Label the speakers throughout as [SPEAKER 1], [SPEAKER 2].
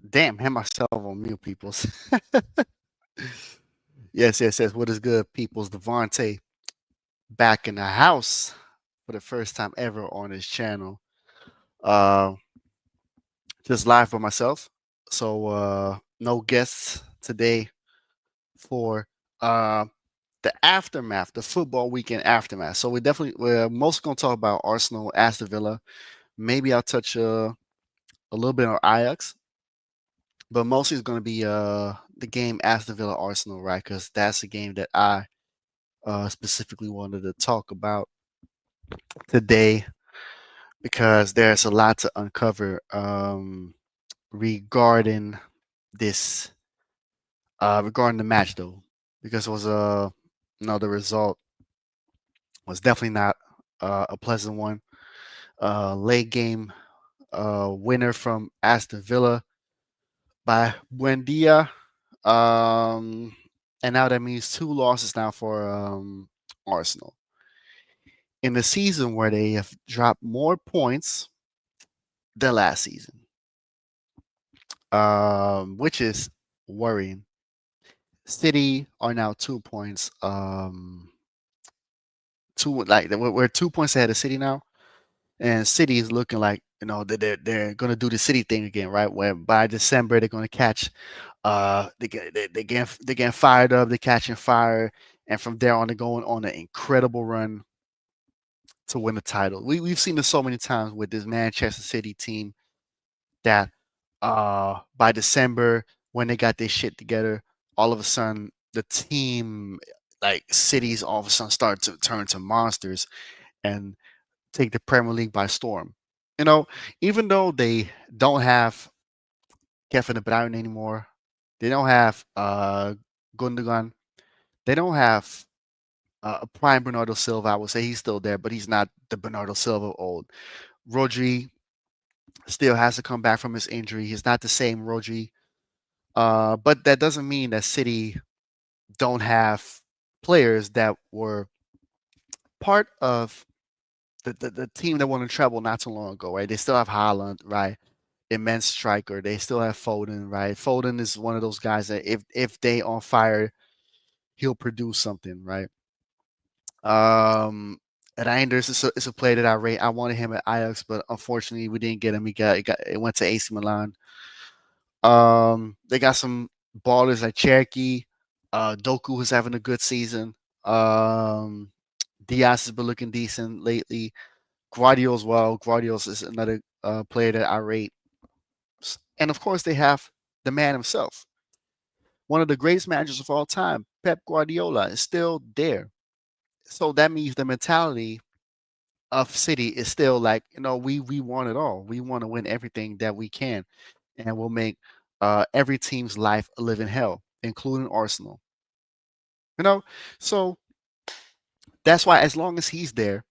[SPEAKER 1] Damn, had myself on mute, peoples. Yes. What is good, peoples? Devontae back in the house for the first time ever on this channel. Uh, just live for myself. So no guests today for uh the aftermath, the football weekend aftermath. So we're mostly gonna talk about Arsenal, Aston Villa. Maybe I'll touch a little bit on Ajax, but mostly it's gonna be the game Aston Villa Arsenal, right? Because that's the game that I specifically wanted to talk about today because there's a lot to uncover regarding this regarding the match though, because it was the result was definitely not a pleasant one. Late game winner from Aston Villa by Buendia. Um, and now that means two losses now for Arsenal in the season where they have dropped more points than last season, which is worrying. City are now 2 points. We're 2 points ahead of City now, and City is looking like they're gonna do the City thing again, right? Where by December they're gonna catch, they getting fired up, they're catching fire, and from there on they're going on an incredible run to win the title. We've seen this so many times with this Manchester City team that by December when they got their shit together, all of a sudden the team like cities all of a sudden start to turn to monsters and take the Premier League by storm. You know, even though they don't have Kevin De Bruyne anymore, they don't have Gundogan, they don't have a prime Bernardo Silva. I would say he's still there, but he's not the Bernardo Silva of old. Rodri still has to come back from his injury. He's not the same Rodri. But that doesn't mean that City don't have players that were part of the team that won the treble not too long ago, right? They still have Haaland, right? Immense striker. They still have Foden, right? Foden is one of those guys that if they on fire, he'll produce something, right? Um, Reinders is a player that I rate. I wanted him at Ajax, but unfortunately we didn't get him. It went to AC Milan. They got some ballers like Cherokee. Doku is having a good season. Um, Diaz has been looking decent lately. Guardiola as well. Guardiola is another player that I rate. And of course, they have the man himself, one of the greatest managers of all time, Pep Guardiola, is still there. So that means the mentality of City is still like, we want it all. We want to win everything that we can, and we'll make every team's life a living hell, including Arsenal. You know, so that's why as long as he's there,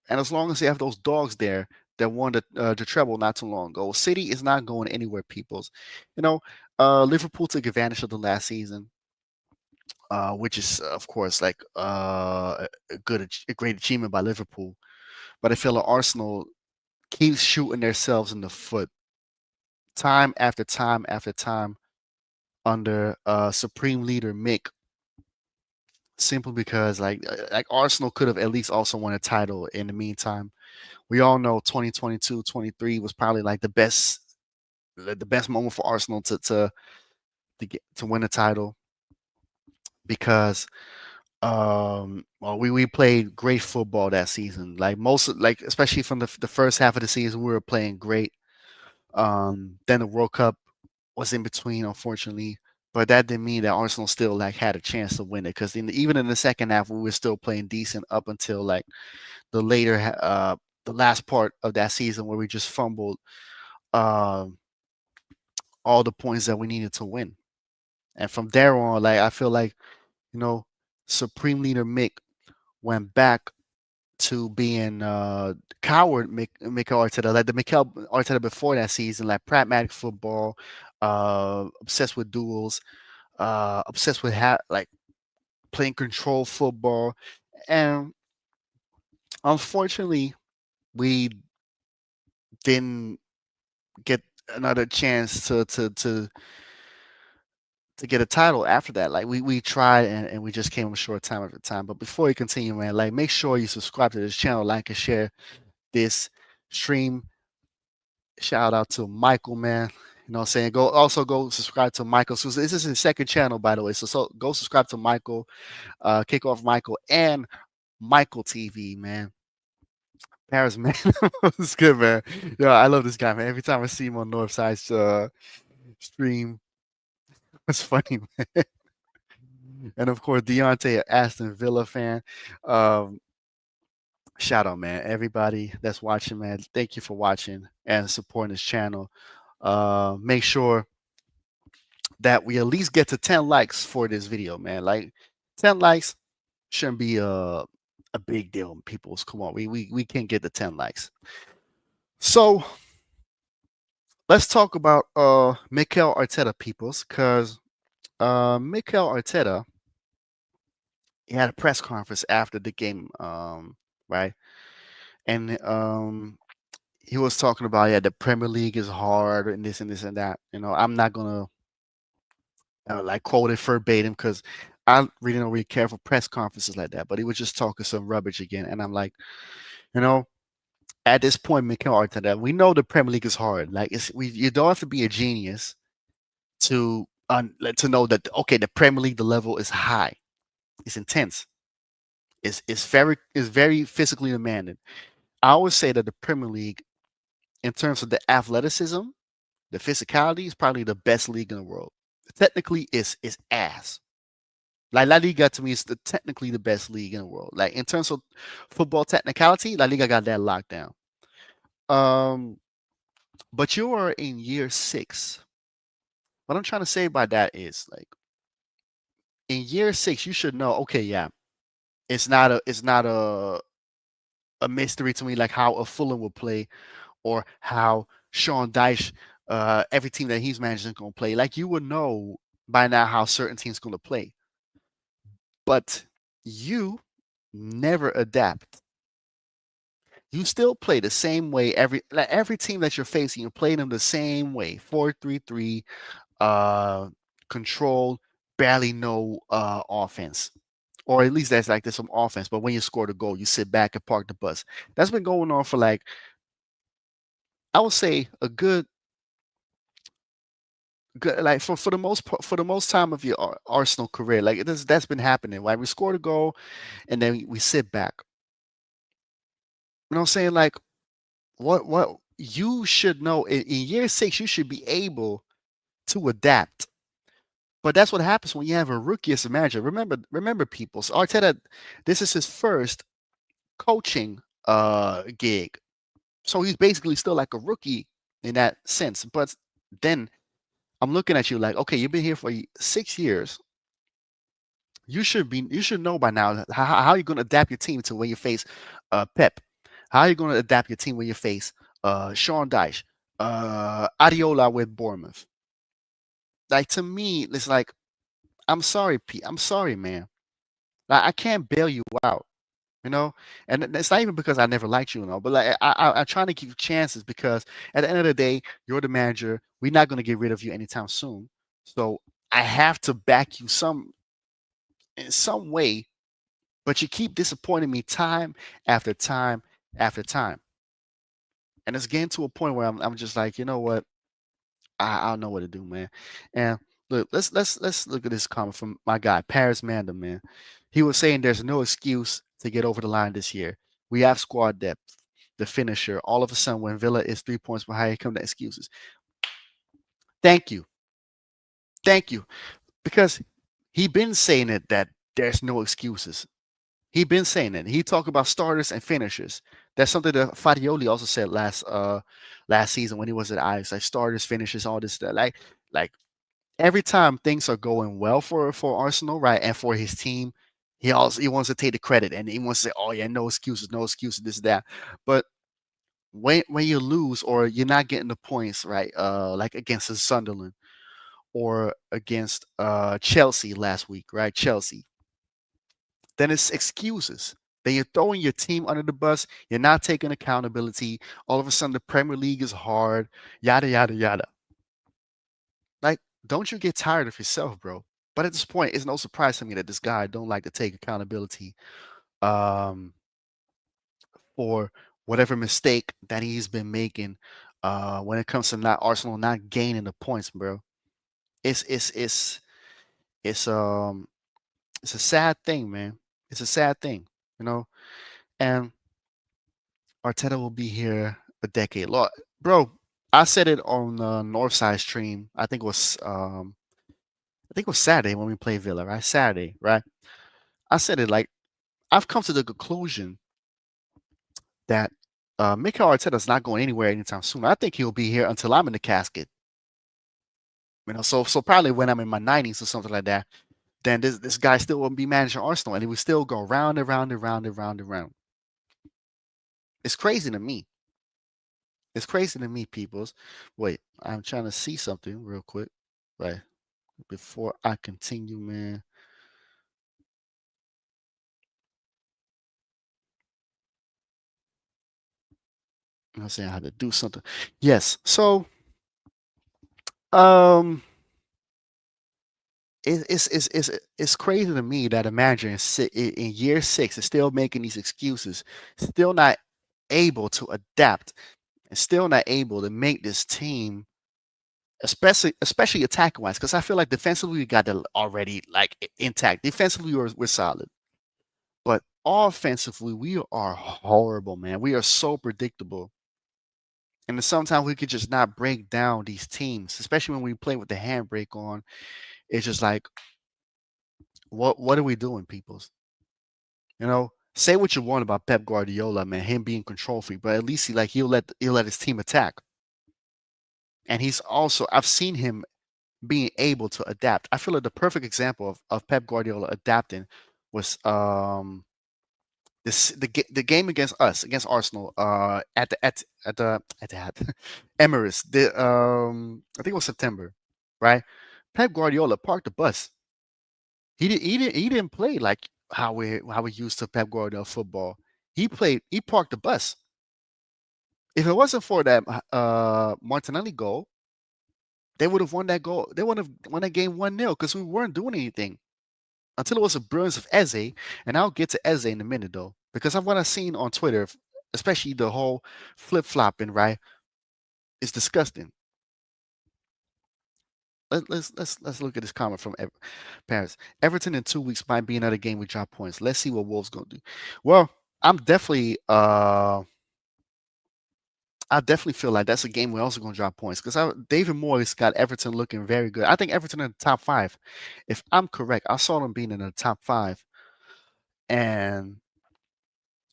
[SPEAKER 1] and as long as they have those dogs there that won the treble not too long ago, City is not going anywhere. People's, you know, Liverpool took advantage of the last season, which is of course like a great achievement by Liverpool. But I feel like Arsenal keeps shooting themselves in the foot time after time after time under supreme leader Mick, simply because like Arsenal could have at least also won a title in the meantime. We all know 2022, 23 was probably like the best moment for Arsenal to win a title because well we played great football that season. Like especially from the first half of the season we were playing great. Then the World Cup was in between, unfortunately, but that didn't mean that Arsenal still like had a chance to win it because even in the second half we were still playing decent up until like the later the last part of that season where we just fumbled um all the points that we needed to win. And from there on, like I feel like you know Supreme Leader Mick went back to being coward Mikel Arteta, like the Mikel Arteta before that season, like pragmatic football, obsessed with duels, obsessed with like playing control football, and unfortunately, we didn't get. another chance to get a title after that. Like we tried and we just came up short time after time. But before you continue, man, like make sure you subscribe to this channel, like and share this stream. Shout out to Michael, man. You know what I'm saying? Go subscribe to Michael. So this is his second channel, by the way. So go subscribe to Michael, Kickoff Michael, and Michael TV, man. Paris, man. It's good, man. Yeah, I love this guy, man. Every time I see him on Northside's stream, it's funny, man. And of course, Deontay, Aston Villa fan. Um, Shout out, man. Everybody that's watching, man. Thank you for watching and supporting this channel. Make sure that we at least get to 10 likes for this video, man. Like 10 likes shouldn't be a big deal. People's come on, we can't get the 10 likes. So let's talk about Mikel Arteta, peoples, because Mikel Arteta, he had a press conference after the game, right? And he was talking about, yeah, the Premier League is hard and this and this and that. You know, I'm not gonna like quote it verbatim because I really don't really care for press conferences like that. But he was just talking some rubbish again, and I'm like, you know, at this point, Mikel Arteta, we know the Premier League is hard. Like you don't have to be a genius to know that okay, the Premier League, the level is high, it's intense, it's very physically demanding. I always say that the Premier League, in terms of the athleticism, the physicality, is probably the best league in the world. Technically, it's ass. Like La Liga to me is technically the best league in the world. Like in terms of football technicality, La Liga got that locked down. Um, but you are in year 6. What I'm trying to say by that is like in year 6, you should know. Okay, yeah, it's not a mystery to me like how a Fulham will play or how Sean Dyche, every team that he's managing is going to play. Like you would know by now how certain teams going to play, but you never adapt. You still play the same way every team that you're facing. You play them the same way, 4-3-3, uh, control, barely no offense, or at least that's like there's some offense. But when you score the goal, you sit back and park the bus. That's been going on for like I would say a good like for the most time of your Arsenal career. Like that's been happening. Right, we score the goal and then we sit back. You know what I'm saying? Like what you should know in year 6, you should be able to adapt. But that's what happens when you have a rookie as a manager. Remember, people. So Arteta, this is his first coaching gig, so he's basically still like a rookie in that sense. But then I'm looking at you like, okay, you've been here for 6 years. You should know by now how you're going to adapt your team to when you face Pep. How are you going to adapt your team when you face Sean Dyche, Adiola with Bournemouth. Like to me, it's like I'm sorry, Pete. I'm sorry, man. Like I can't bail you out, you know. And it's not even because I never liked you, but like I'm trying to give you chances because at the end of the day, you're the manager. We're not going to get rid of you anytime soon. So I have to back you in some way. But you keep disappointing me time after time after time, and it's getting to a point where I'm just like, you know what? I don't know what to do, man. And look, let's look at this comment from my guy Paris Manda, man. He was saying there's no excuse to get over the line this year. We have squad depth, the finisher. All of a sudden, when Villa is 3 points behind, here come the excuses. Thank you, thank you, because he been saying it that there's no excuses. He been saying it. He talked about starters and finishers. That's something that Fadioli also said last season when he was at Ajax. Like starters, finishers, all this stuff. Like every time things are going well for Arsenal, right, and for his team, he wants to take the credit and he wants to say, "Oh yeah, no excuses, this that." But when you lose or you're not getting the points, right, like against the Sunderland or against Chelsea last week, right, Chelsea, then it's excuses. Then you're throwing your team under the bus. You're not taking accountability. All of a sudden, the Premier League is hard. Yada yada yada. Like, don't you get tired of yourself, bro? But at this point, it's no surprise to me that this guy don't like to take accountability um, for whatever mistake that he's been making when it comes to not Arsenal not gaining the points, bro. It's it's it's it's um it's a sad thing, man. It's a sad thing, you know. And Arteta will be here a decade. Look, bro, I said it on the Northside stream. I think it was Saturday when we played Villa, right? Saturday, right? I said it like I've come to the conclusion that Mikel Arteta's not going anywhere anytime soon. I think he'll be here until I'm in the casket. You know, so probably when I'm in my 90s or something like that, then this guy still won't be managing Arsenal, and he will still go round and round and round and round and round. It's crazy to me. It's crazy to me, peoples. Wait, I'm trying to see something real quick, right? Before I continue, man. I'm saying I had to do something. Yes. So, um, it's crazy to me that a manager in year 6 is still making these excuses, still not able to adapt, and still not able to make this team, especially attacking wise. Because I feel like defensively we got that already like intact. Defensively we're solid, but offensively we are horrible, man. We are so predictable. And then sometimes we could just not break down these teams, especially when we play with the handbrake on. It's just like, what are we doing, peoples? You know, say what you want about Pep Guardiola, man, him being control freak, but at least he'll let his team attack. And he's also I've seen him being able to adapt. I feel like the perfect example of Pep Guardiola adapting was the game against us against Arsenal at Emirates. I think it was September, right? Pep Guardiola parked the bus. He didn't play like how we used to Pep Guardiola football. He parked the bus. If it wasn't for that Martinelli goal, they would have won that goal. They would have won that game 1-0 because we weren't doing anything until it was a brilliance of Eze. And I'll get to Eze in a minute though, because of what I've seen on Twitter, especially the whole flip flopping, right? It's disgusting. Let's look at this comment from Paris. Everton in 2 weeks might be another game we drop points. Let's see what Wolves gonna do. Well, I definitely feel like that's a game we're also gonna drop points because David Moyes got Everton looking very good. I think Everton in the top 5. If I'm correct, I saw them being in the top 5, and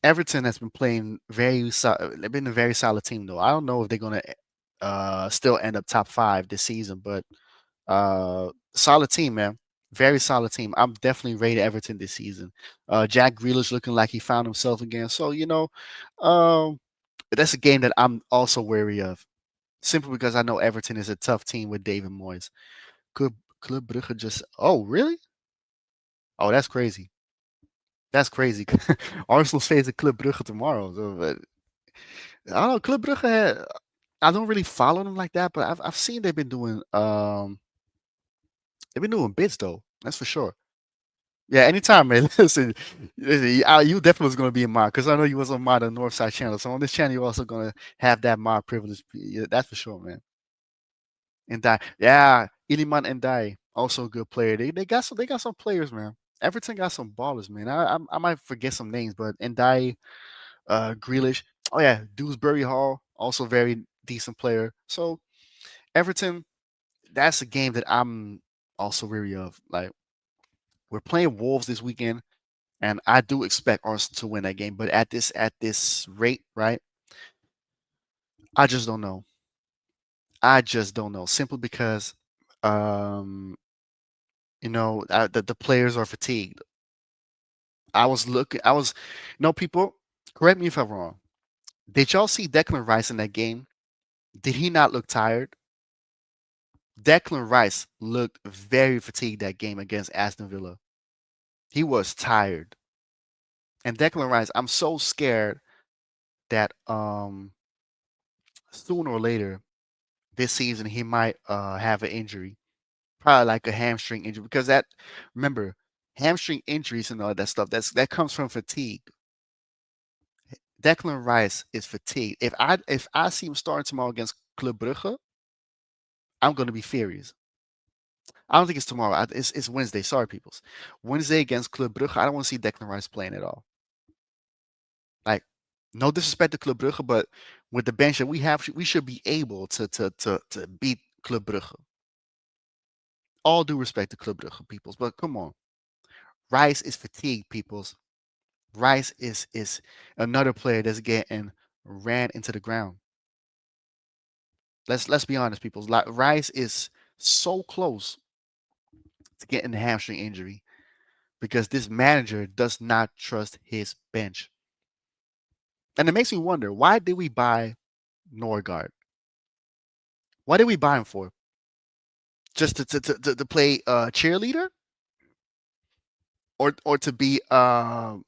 [SPEAKER 1] Everton has been playing they've been a very solid team though. I don't know if they're gonna still end up top 5 this season, but solid team, man. Very solid team. I'm definitely rated Everton this season. Jack Grealish looking like he found himself again. So, um, that's a game that I'm also wary of. Simply because I know Everton is a tough team with David Moyes. Could Club Brugge just oh really? Oh, that's crazy. That's crazy. Arsenal stays at Club Brugge tomorrow. So, but, I don't know. Club Brugge I don't really follow them like that, but I've seen they've been doing bits though. That's for sure. Yeah, anytime, man. You definitely was gonna be in mod because I know you was on mod on Northside channel. So on this channel, you're also gonna have that mod privilege. Yeah, that's for sure, man. And Die, yeah, Iliman and Die, also a good player. They got some players, man. Everton got some ballers, man. I might forget some names, but Ndai, Grealish, oh yeah, Dewsbury Hall, also very decent player. So Everton, that's a game that I'm also weary of. Like we're playing Wolves this weekend. And I do expect Arsenal to win that game, but at this rate, right? I just don't know. I just don't know. Simply because, um, the players are fatigued. I was looking. I was, people. Correct me if I'm wrong. Did y'all see Declan Rice in that game? Did he not look tired? Declan Rice looked very fatigued that game against Aston Villa. He was tired. And Declan Rice, I'm so scared that sooner or later this season he might have an injury, probably like a hamstring injury, because that remember hamstring injuries and all that stuff that comes from fatigue. Declan Rice is fatigued. If I see him starting tomorrow against Club Brugge, I'm going to be furious. I don't think it's tomorrow. It's Wednesday. Sorry, peoples. Wednesday against Club Brugge. I don't want to see Declan Rice playing at all. Like, no disrespect to Club Brugge, but with the bench that we have, we should be able to beat Club Brugge. All due respect to Club Brugge, peoples, but come on, Rice is fatigued, peoples. Rice is another player that's getting ran into the ground. Let's be honest, peoples. Like Rice is so close to getting the hamstring injury because this manager does not trust his bench. And it makes me wonder, why did we buy Norgard? What did we buy him for? Just to play cheerleader, or to be the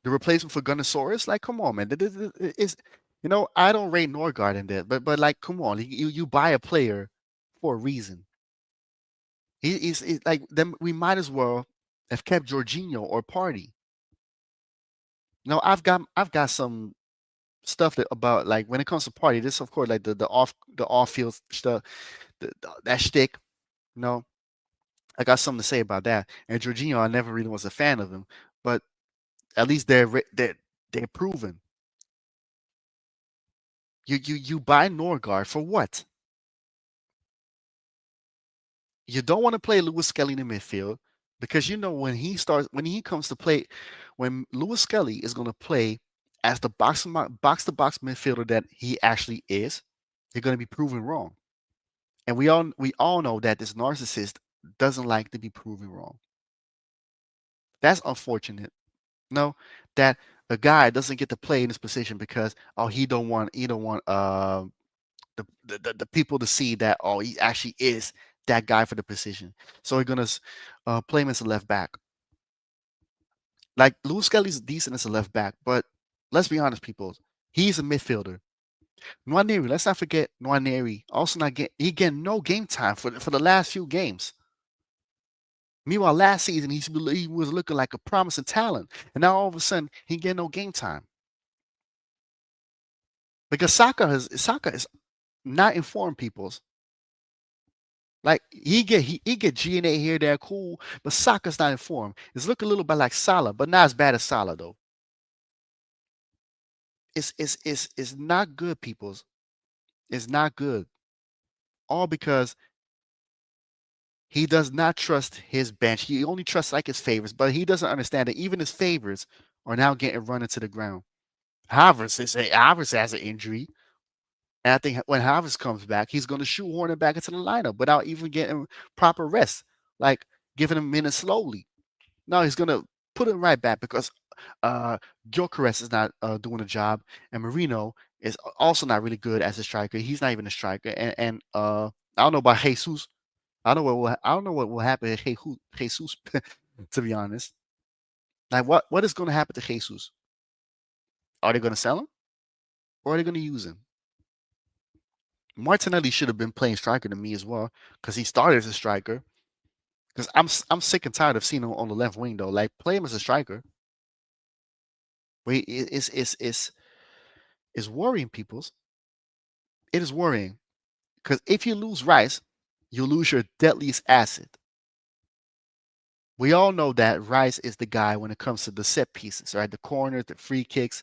[SPEAKER 1] replacement for Gunnosaurus? Like, come on, man. Is I don't rate Norgard in that, but like, come on, you buy a player for a reason. He's like them. We might as well have kept Jorginho or Party. I've got some stuff that about like when it comes to Party. This of course like the off field stuff, that shtick. You know, I got something to say about that. And Jorginho, I never really was a fan of him, but at least they're proven. You buy Norgard for what? You don't want to play Lewis Skelly in the midfield because when he comes to play, when Lewis Skelly is going to play as the box to box midfielder that he actually is, you're going to be proven wrong. And we all know that this narcissist doesn't like to be proven wrong. That's unfortunate. No, that a guy doesn't get to play in this position because he don't want the people to see that he actually is that guy for the position. So we're gonna play him as a left back. Like Lewis Skelly's decent as a left back, but let's be honest, people. He's a midfielder. Nwaneri, let's not forget Nwaneri. Also, not get he getting no game time for the last few games. Meanwhile, last season he was looking like a promising talent, and now all of a sudden he getting no game time because Saka is not informed. People's like he get GNA here, there, cool, but Saka's not informed. It's looking a little bit like Salah, but not as bad as Salah though. It's not good, people's. It's not good. All because he does not trust his bench. He only trusts like his favorites, but he doesn't understand that even his favorites are now getting run into the ground. Havertz has an injury, and I think when Havertz comes back, he's going to shoehorn him back into the lineup without even getting proper rest, like giving him minutes slowly. No, he's going to put him right back because Gyökeres is not doing the job, and Marino is also not really good as a striker. He's not even a striker, and I don't know about Jesus. I don't know what will happen to Jesus. To be honest, like what is going to happen to Jesus? Are they going to sell him or are they going to use him? Martinelli should have been playing striker to me as well because he started as a striker. Because I'm sick and tired of seeing him on the left wing though. Like play him as a striker. But it's worrying, peoples. It is worrying because if you lose Rice, you lose your deadliest asset. We all know that Rice is the guy when it comes to the set pieces, right? The corners, the free kicks.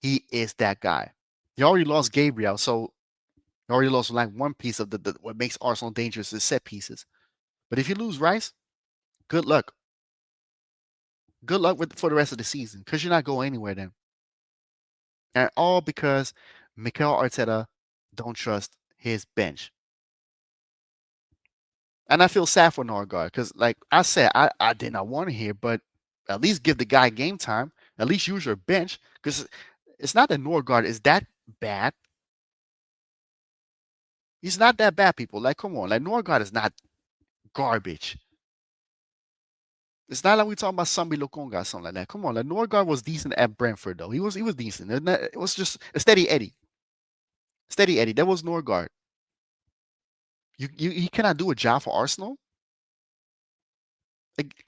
[SPEAKER 1] He is that guy. You already lost Gabriel, so you already lost like one piece of the what makes Arsenal dangerous is set pieces. But if you lose Rice, good luck. Good luck for the rest of the season because you're not going anywhere then. And all because Mikel Arteta don't trust his bench. And I feel sad for Norgard because, like I said, I did not want to hear, but at least give the guy game time. At least use your bench because it's not that Norgard is that bad. He's not that bad, people. Like, come on. Like, Norgard is not garbage. It's not like we talking about Sambi Lokonga or something like that. Come on, like Norgard was decent at Brentford though. He was decent. It was just a steady Eddie. Steady Eddie. That was Norgard. You cannot do a job for Arsenal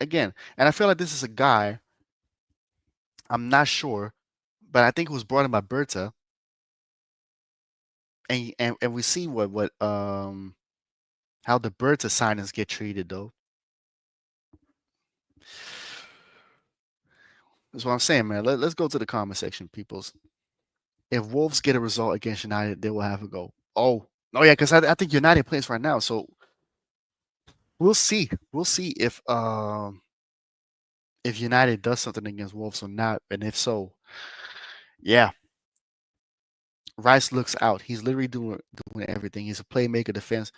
[SPEAKER 1] again. And I feel like this is a guy. I'm not sure, but I think it was brought in by Berta, and we see what how the Berta signings get treated though. That's what I'm saying, man. Let's go to the comment section, peoples. If Wolves get a result against United, they will have a go. Oh yeah, because I think United plays right now, so we'll see. We'll see if United does something against Wolves or not, and if so, yeah, Rice looks out. He's literally doing everything. He's a playmaker, defense,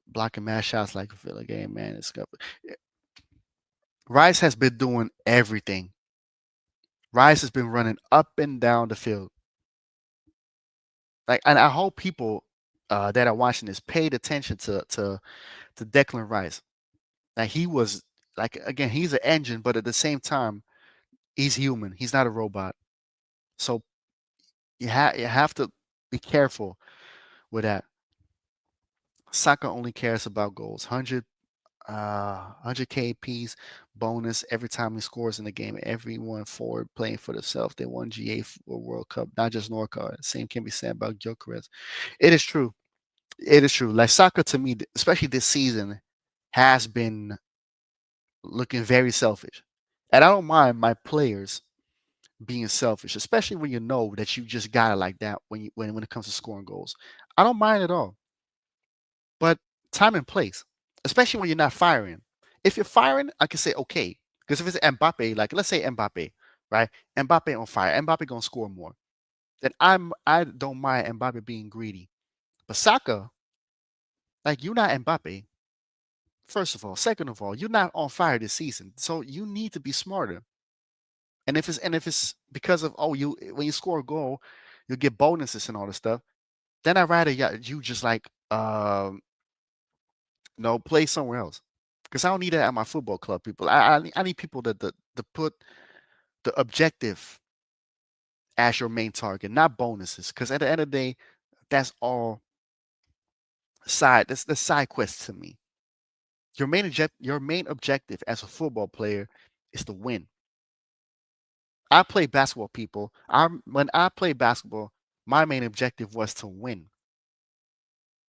[SPEAKER 1] blocking mass shots like a Villa game, man. Rice has been doing everything. Rice has been running up and down the field. Like, and I hope people that are watching this paid attention to Declan Rice. Like he was like again, he's an engine, but at the same time, he's human. He's not a robot. So you have to be careful with that. Saka only cares about goals. 100K piece bonus every time he scores in the game. Everyone forward playing for themselves. They won GA for World Cup, not just Norcard. Same can be said about Gyökeres. It is true. It is true. Like Saka to me, especially this season, has been looking very selfish. And I don't mind my players being selfish, especially when you know that you just got it like that when it comes to scoring goals. I don't mind at all. But time and place, especially when you're not firing. If you're firing, I can say okay. Because if it's Mbappe, like let's say Mbappe, right? Mbappe on fire. Mbappe gonna score more. Then I don't mind Mbappe being greedy. But Saka, like you're not Mbappe. First of all, second of all, you're not on fire this season, so you need to be smarter. And if it's because of you when you score a goal, you get bonuses and all this stuff. Then I'd rather you just like no play somewhere else because I don't need that at my football club. People, I need people to put the objective as your main target, not bonuses. Because at the end of the day, that's all side. That's the side quest to me. Your main objective as a football player is to win. I play basketball, people. When I play basketball, my main objective was to win.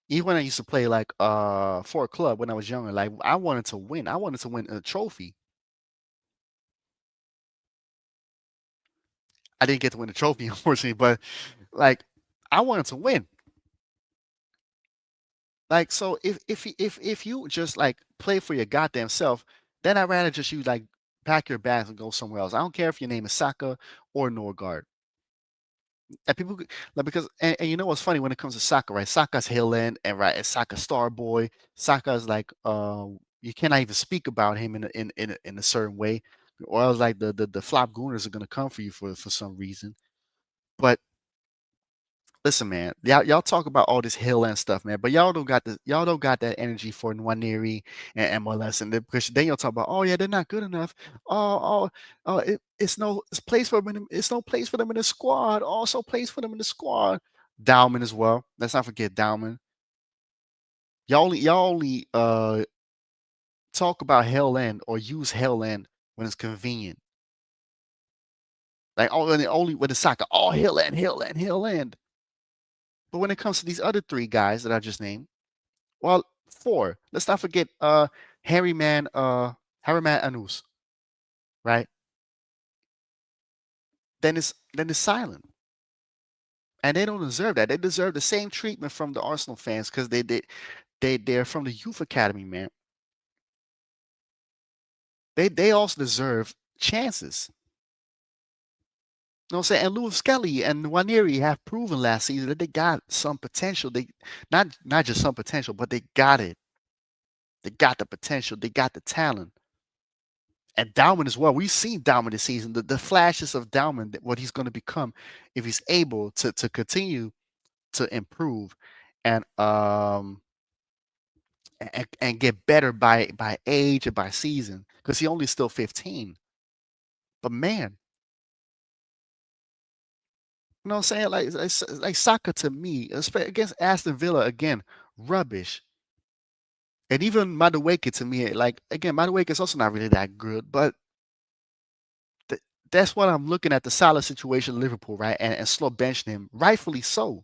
[SPEAKER 1] Even when I used to play like for a club when I was younger, like I wanted to win. I wanted to win a trophy. I didn't get to win the trophy, unfortunately, but like I wanted to win. Like so, if you just like play for your goddamn self, then I'd rather just you like pack your bags and go somewhere else. I don't care if your name is Saka or Norgard. And people like because and you know what's funny when it comes to Saka, right? Saka's Hill End and right, it's Saka Star Boy. Saka's like you cannot even speak about him in a certain way, or else like the flop gooners are gonna come for you for some reason. But listen, man, y'all talk about all this hill and stuff, man, but y'all don't got that energy for Nwaneri and MLS, and because then you'll talk about, oh yeah, they're not good enough. It's place for them. It's no place for them in the squad. Also, place for them in the squad. Dowman as well. Let's not forget Dowman. Y'all only talk about Hell End or use Hell End when it's convenient. Like only when it's soccer, oh Hell End, Hell End, Hell End. But when it comes to these other three guys that I just named, well, four. Let's not forget Harryman Anus, right? Then it's silent. And they don't deserve that. They deserve the same treatment from the Arsenal fans because they're from the youth academy, man. They also deserve chances. You know what I'm saying? And Lewis Skelly and Waneri have proven last season that they got some potential. They not just some potential, but they got it. They got the potential. They got the talent. And Dauman as well. We've seen Dauman this season, the flashes of Dauman, what he's going to become if he's able to continue to improve and get better by age and by season because he only still 15. But man, you know what I'm saying? Like soccer to me, against Aston Villa again, rubbish. And even Madueke to me, like again, Madueke is also not really that good, but th- that's what I'm looking at the solid situation of Liverpool, right? And slow benching him, rightfully so,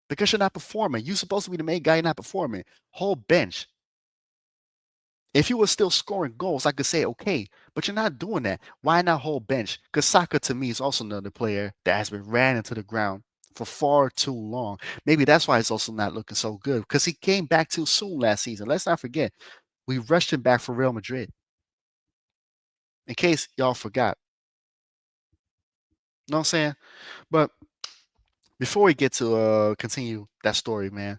[SPEAKER 1] because you're not performing. You're supposed to be the main guy, you're not performing. Whole bench. If you were still scoring goals, I could say okay, but you're not doing that. Why not whole bench? Because Saka to me is also another player that has been ran into the ground for far too long. Maybe that's why it's also not looking so good because he came back too soon last season. Let's not forget, we rushed him back for Real Madrid. In case y'all forgot, you know what I'm saying? But before we get to continue that story, man,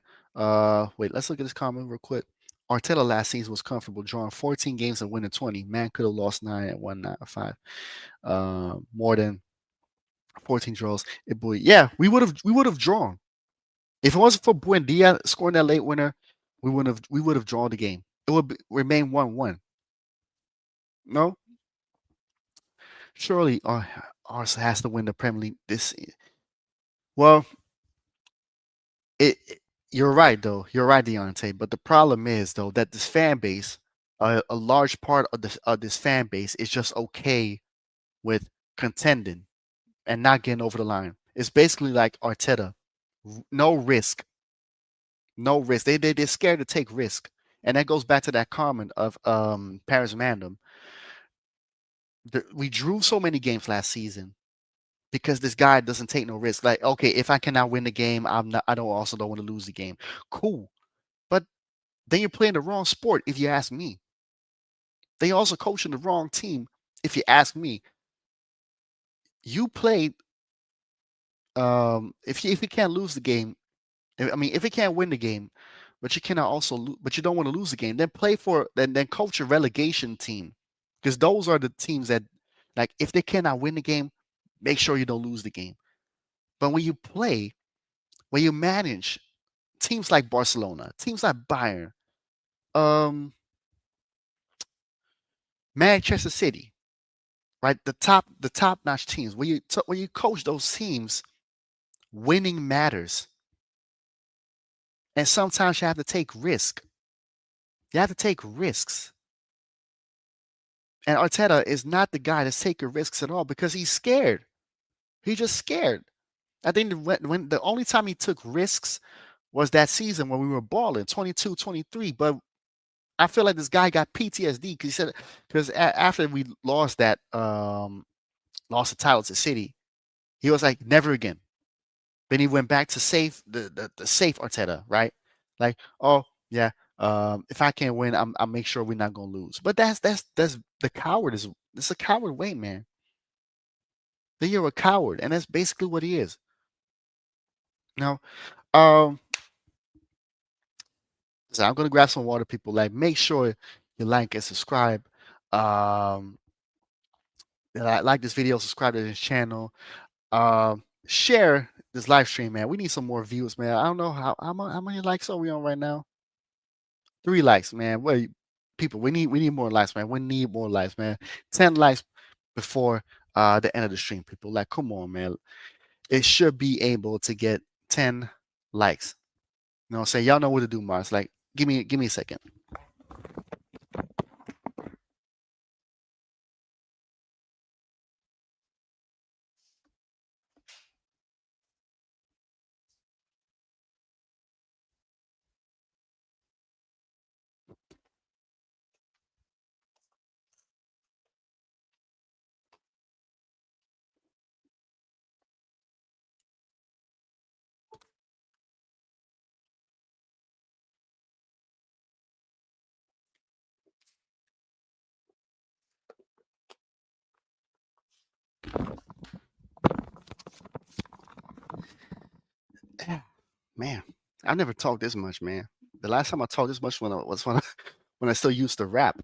[SPEAKER 1] wait, let's look at this comment real quick. Arteta last season was comfortable, drawing 14 games and winning 20. Man could have lost 9 and won 9 or 5. More than 14 draws. Yeah, we would have drawn. If it wasn't for Buendia scoring that late winner, we would have drawn the game. It would remain 1-1. No, surely ours has to win the Premier League this. Well, you're right though. You're right, Deontay. But the problem is though that this fan base, a large part of this fan base is just okay with contending and not getting over the line. It's basically like Arteta, no risk, no risk. They're scared to take risk, and that goes back to that comment of Paris Mandem. We drew so many games last season because this guy doesn't take no risk. Like, okay, if I cannot win the game, I'm not. I don't want to lose the game. Cool, but then you're playing the wrong sport. If you ask me, they also coaching the wrong team. If you ask me, you played. If you can't lose the game, I mean, if you can't win the game, but you cannot also, but you don't want to lose the game, then play for then coach a relegation team, because those are the teams that, like, if they cannot win the game, make sure you don't lose the game. But when you manage teams like Barcelona, teams like Bayern, um, Manchester City, right, the top notch teams, when you coach those teams, winning matters, and sometimes you have to take risk. You have to take risks. And Arteta is not the guy that's taking risks at all because he's scared. He's just scared. I think when the only time he took risks was that season when we were balling 22, 23. But I feel like this guy got PTSD because he said, because after we lost the title to City, he was like, never again. Then he went back to the safe Arteta, right? Like, oh yeah, if I can't win, I'll make sure we're not gonna lose. But that's the coward is it's a coward way, man. Then you're a coward, and that's basically what he is. Now, um, so I'm gonna grab some water, people. Like, make sure you like and subscribe. Um, like this video, subscribe to this channel. Share this live stream, man. We need some more views, man. I don't know how many likes are we on right now. 3 likes, man. People? We need more likes, man. We need more likes, man. 10 likes before the end of the stream, people. Like, come on, man. It should be able to get 10 likes. You know what I'm saying? Y'all know what to do, Mars. Like, give me a second. Yeah, man. I never talked this much, man. The last time I talked this much was when I still used to rap.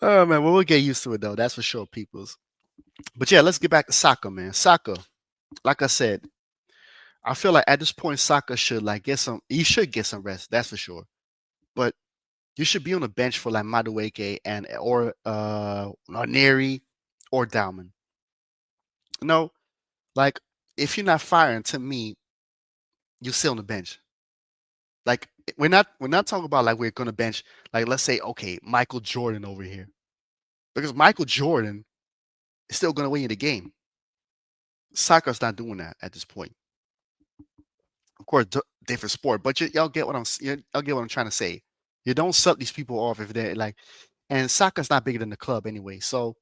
[SPEAKER 1] Oh man, well, we'll get used to it though. That's for sure, peoples. But yeah, let's get back to soccer, man. Soccer, like I said, I feel like at this point, Saka should like get some. He should get some rest. That's for sure. But you should be on the bench for like Madueke and or Neri or Dalman. No, like if you're not firing, to me, you sit on the bench. Like we're not talking about like we're gonna bench like let's say okay Michael Jordan over here because Michael Jordan is still gonna win you the game. Soccer's not doing that at this point. Of course, different sport, but y'all get what y'all get what I'm trying to say. You don't suck these people off if they're like, and soccer's not bigger than the club anyway. So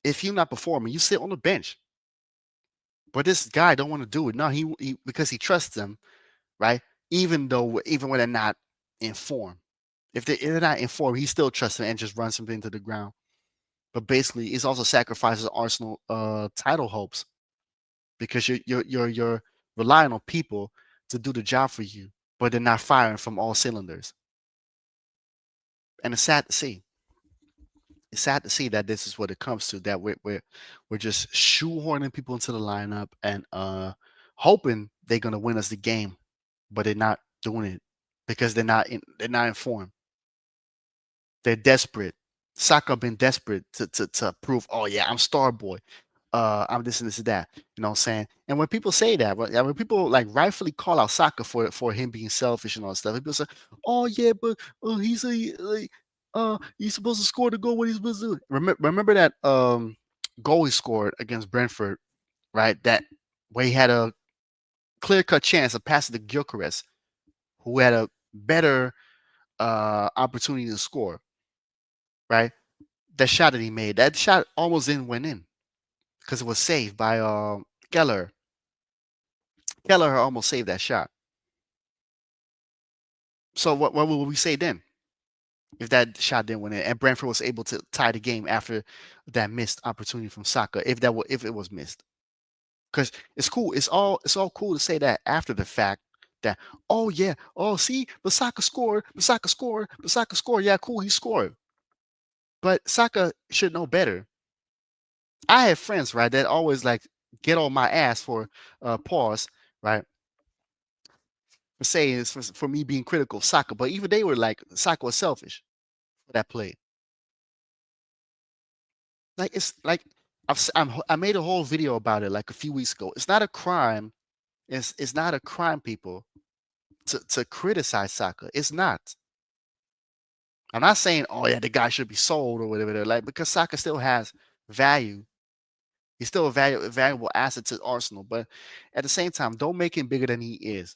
[SPEAKER 1] if you're not performing, you sit on the bench. But this guy don't want to do it. No, he because he trusts them, right? Even when they're not informed. If they're not informed, he still trusts them and just runs them into the ground. But basically, it's also sacrifices Arsenal title hopes because you're relying on people to do the job for you, but they're not firing from all cylinders. And it's sad to see. It's sad to see that this is what it comes to. That we're just shoehorning people into the lineup and hoping they're gonna win us the game, but they're not doing it because they're not informed. They're desperate. Saka been desperate to prove, oh yeah, I'm star boy. I'm this and this and that. You know what I'm saying? And when people say that, when people like rightfully call out Saka for him being selfish and all that stuff, people say, "Oh yeah, but he's a like he's supposed to score the goal when he's supposed to do it." Remember that goal he scored against Brentford, right? That where he had a clear cut chance of passing to Gyökeres, who had a better opportunity to score, right? That shot that he made, that shot almost didn't went in because it was saved by Keller. Keller almost saved that shot. So what would we say then if that shot didn't win it and Brentford was able to tie the game after that missed opportunity from Saka if it was missed? Because it's all cool to say that after the fact that oh yeah see Saka scored Saka scored yeah cool he scored but Saka should know better. I have friends right that always like get on my ass for pause right for saying it's for me being critical of Saka, but even they were like Saka was selfish for that play. Like it's like I made a whole video about it like a few weeks ago. It's not a crime. It's not a crime, people, to criticize Saka. It's not. I'm not saying oh yeah the guy should be sold or whatever. Like because Saka still has value. He's still a valuable asset to Arsenal, but at the same time, don't make him bigger than he is.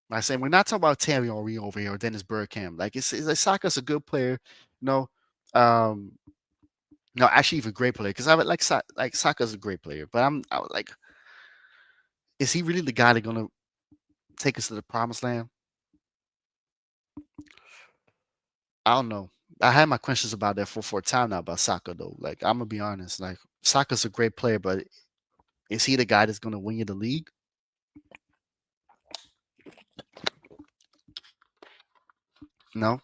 [SPEAKER 1] Like I saying we're not talking about Terry Henry over here or Dennis Bergkamp. Like it's like Saka's a good player, you know. Um, no, actually, even great player because I would like Saka's a great player, but I was like, is he really the guy that's gonna take us to the promised land? I don't know. I had my questions about that for a time now about Saka though. Like I'm gonna be honest, like Saka's a great player, but is he the guy that's gonna win you the league? No,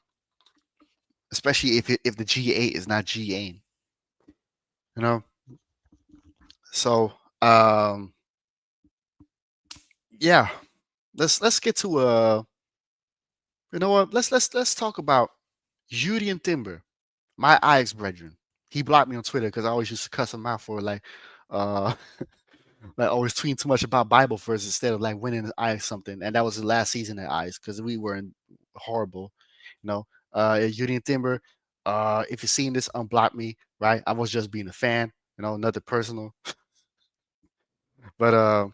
[SPEAKER 1] especially if the G8 is not G8, you know. So yeah, let's get to you know what? Let's talk about Julian Timber, my Ajax brethren. He blocked me on Twitter because I always used to cuss him out for uh like always tweeting too much about Bible verses instead of like winning Ajax something. And that was the last season at Ajax because we were in horrible, you know. Julian Timber, if you're seeing this, unblock me, right? I was just being a fan, you know, nothing personal. But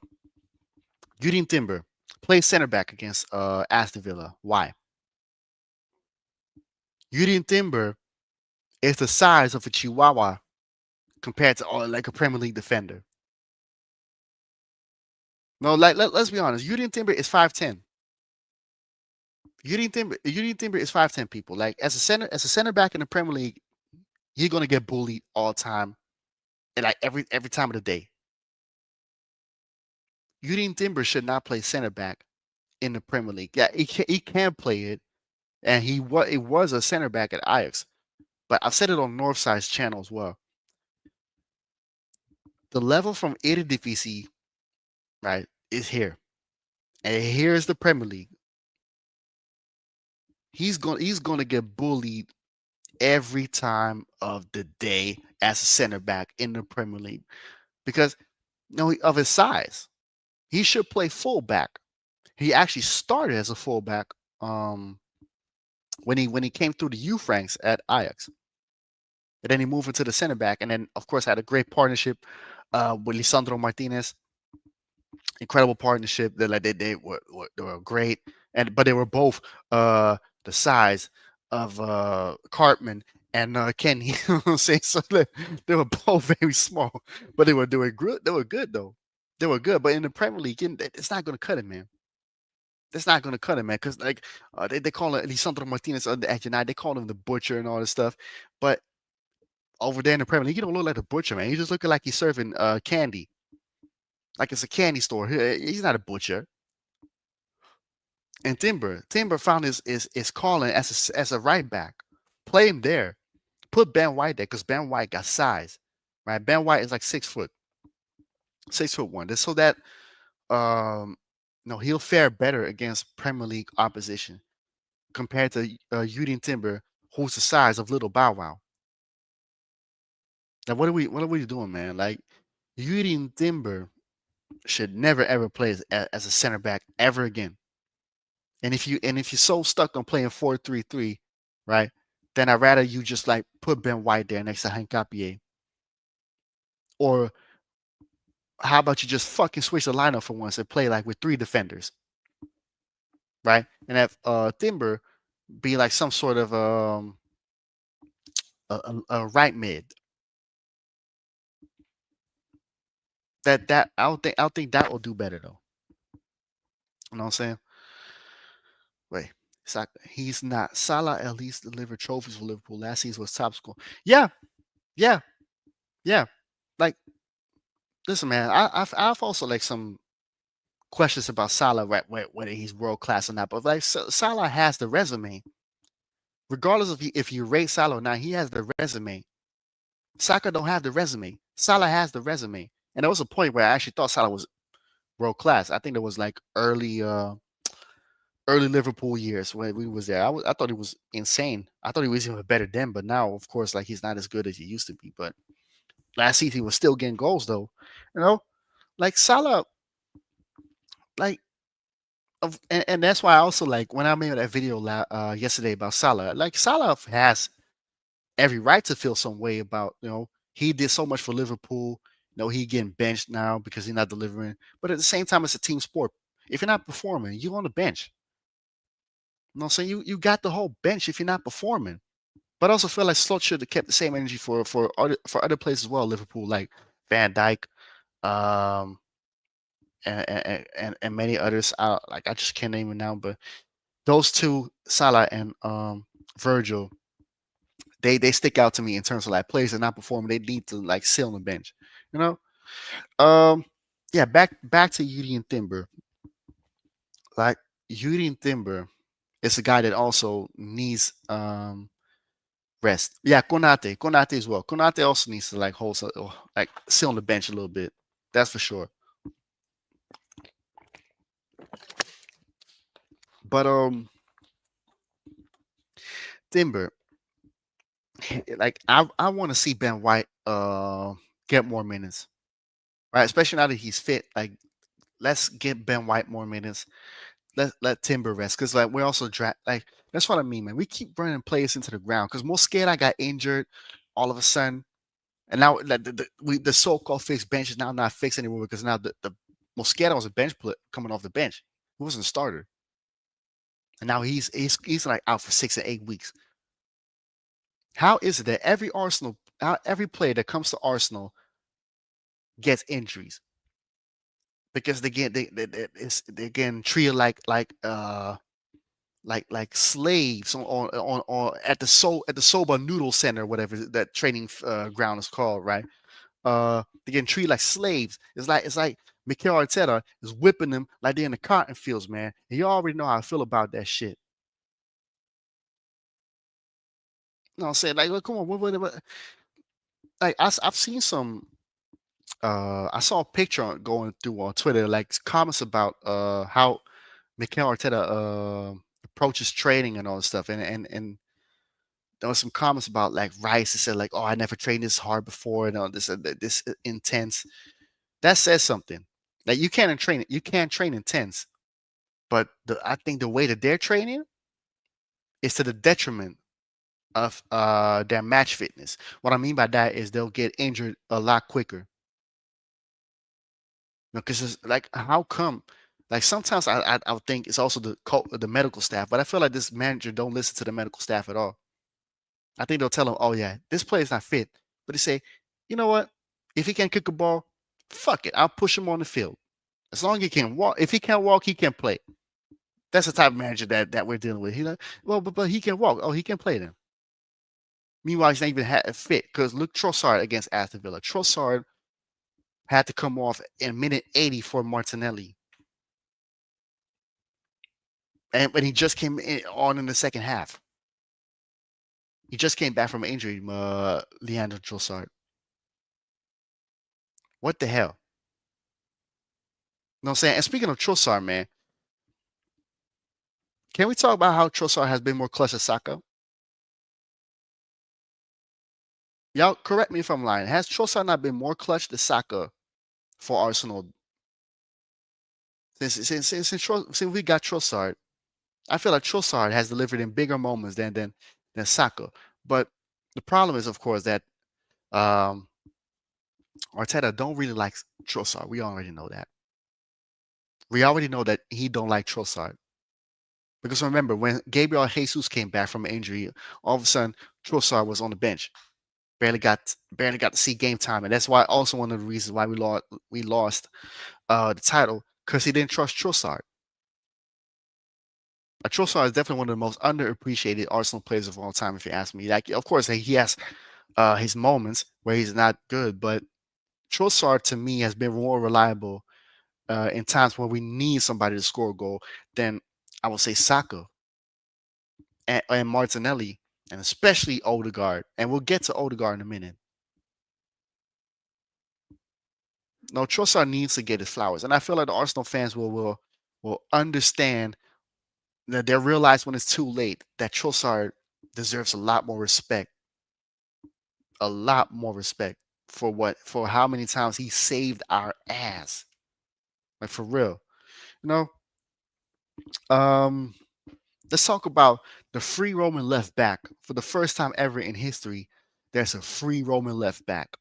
[SPEAKER 1] Julian Timber plays center back against Aston Villa. Why? Julian Timber is the size of a Chihuahua compared to like a Premier League defender. No, like let's be honest. Julian Timber is 5'10". Julian Timber is 5'10", people. Like as a center back in the Premier League, you're gonna get bullied all the time and like every time of the day. Julian Timber should not play center back in the Premier League. Yeah, he can play it, and it was a center back at Ajax. But I've said it on Northside's channel as well. The level from Eredivisie, right? is here, and here's the Premier League. He's gonna get bullied every time of the day as a center back in the Premier League because of his size. He should play fullback. He actually started as a fullback um, when he came through the youth ranks at Ajax, and then he moved into the center back, and then of course had a great partnership with Lisandro Martinez. Incredible partnership. They were great, and but they were both uh, the size of Cartman and Kenny. You know what I'm saying? So they were both very small, but they were doing good. They were good though. They were good, but in the Premier League, it's not going to cut it, man. That's not going to cut it, man. Because like they call it Lisandro Martinez on the at United. They call him the Butcher and all this stuff, but over there in the Premier League, he don't look like the Butcher, man. He's just looking like he's serving candy, like it's a candy store. He's not a butcher. And Timber found his calling as a right back. Play him there. Put Ben White there because Ben White got size. Right? Ben White is like 6 foot, 6 foot one. So that he'll fare better against Premier League opposition compared to Yudin Timber, who's the size of Little Bow Wow. Now what are we doing, man? Like Yudin Timber should never ever play as a center back ever again. And if you're so stuck on playing 4-3-3, right? Then I'd rather you just like put Ben White there next to Hank Capier. Or how about you just fucking switch the lineup for once and play like with 3 defenders, right? And have Timber be like some sort of a right mid. That I don't think that will do better though. You know what I'm saying? Wait, he's not. Salah at least delivered trophies for Liverpool. Last season was top scorer. Yeah, yeah, yeah. Like, listen, man. I've also like some questions about Salah, right, whether he's world class or not. But like Salah has the resume, regardless of if you rate Salah or not. He has the resume. Saka don't have the resume. Salah has the resume. And there was a point where I actually thought Salah was world class. I think there was like early Liverpool years when we was there. I thought he was insane. I thought he was even better then, but now, of course, like he's not as good as he used to be. But last season he was still getting goals though. You know, like Salah, like, and that's why I also like when I made that video yesterday about Salah. Like Salah has every right to feel some way about he did so much for Liverpool. He getting benched now because he's not delivering. But at the same time, it's a team sport. If you're not performing, you're on the bench. You know what I'm saying? You got the whole bench if you're not performing. But I also feel like Slot should have kept the same energy for other players as well. Liverpool, like Van Dijk, um, and many others. I just can't name them now, but those two, Salah and Virgil, they stick out to me in terms of like players that are not performing. They need to like sit on the bench, you know. Yeah, back to Yuri and Timber. Like Yuri and Timber is a guy that also needs rest. Yeah, Konate as well. Konate also needs to like like sit on the bench a little bit. That's for sure. But Timber, like I want to see Ben White get more minutes, right? Especially now that he's fit. Like let's get Ben White more minutes. Let Timber rest because like we also draft like that's what I mean, man. We keep running players into the ground because Mosquera got injured all of a sudden, and now like, the so-called fixed bench is now not fixed anymore because now the Mosquera was a bench coming off the bench. He wasn't a starter, and now he's like out for 6 or 8 weeks. How is it that every player that comes to Arsenal gets injuries because they're getting treated like slaves on at the Soba Noodle Center, whatever that training ground is called, right? They're getting treated like slaves. It's like Mikel Arteta is whipping them like they're in the cotton fields, man. And you already know how I feel about that shit. You know what I'm saying? Like, look, come on, like I've seen some I saw a picture going through on Twitter, like comments about how Mikel Arteta approaches training and all this stuff, and there was some comments about like Rice that said like, "Oh, I never trained this hard before," and all this this intense. That says something. Like you can't train intense, but I think the way that they're training is to the detriment of their match fitness. What I mean by that is they'll get injured a lot quicker. Because it's like, how come? Like sometimes I would think it's also the medical staff, but I feel like this manager don't listen to the medical staff at all. I think they'll tell him, "Oh yeah, this player's not fit," but they say, "You know what? If he can't kick a ball, fuck it, I'll push him on the field. As long as he can walk. If he can't walk, he can play." That's the type of manager that we're dealing with. He like, well, but he can walk. Oh, he can play then. Meanwhile, he's not even fit because look, Trossard against Aston Villa. Trossard had to come off in minute 80 for Martinelli, and when he just came on in the second half. He just came back from an injury, Leandro Trossard. What the hell? You know what I'm saying? And speaking of Trossard, man, can we talk about how Trossard has been more clutch than Saka? Y'all correct me if I'm lying. Has Trossard not been more clutch than Saka for Arsenal since we got Trossard? I feel like Trossard has delivered in bigger moments than Saka. But the problem is, of course, that um, Arteta don't really like Trossard. We already know that. We already know that he don't like Trossard. Because remember, when Gabriel Jesus came back from injury, all of a sudden Trossard was on the bench. Barely got to see game time, and that's why also one of the reasons why we lost the title because he didn't trust Trossard. Trossard is definitely one of the most underappreciated Arsenal players of all time, if you ask me. Like, of course, he has his moments where he's not good, but Trossard to me has been more reliable in times when we need somebody to score a goal than I would say Saka and Martinelli, and especially Odegaard. And we'll get to Odegaard in a minute. No, Trossard needs to get his flowers, and I feel like the Arsenal fans will understand that they realize when it's too late that Trossard deserves a lot more respect for how many times he saved our ass, like for real. You know, um, let's talk about the free Roman left back. For the first time ever in history, there's a free Roman left back,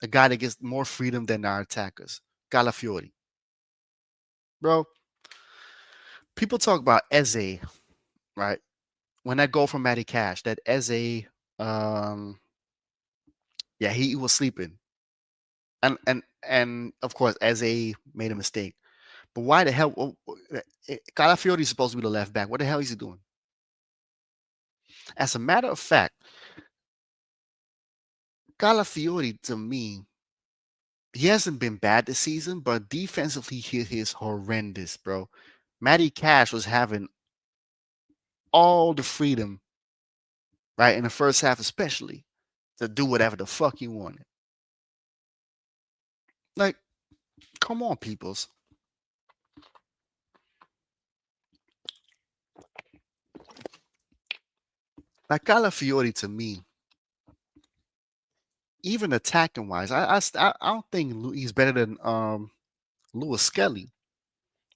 [SPEAKER 1] a guy that gets more freedom than our attackers, Calafiori. Bro, people talk about Eze, right? When that goal from Matty Cash, that Eze, um, yeah, he was sleeping, and of course Eze made a mistake. But why the hell? Calafiori is supposed to be the left back. What the hell is he doing? As a matter of fact, Calafiori to me, he hasn't been bad this season, but defensively he is horrendous, bro. Matty Cash was having all the freedom, right, in the first half, especially to do whatever the fuck he wanted. Like, come on, peoples. Like Calafiori to me, even attacking wise, I don't think he's better than Lewis Skelly.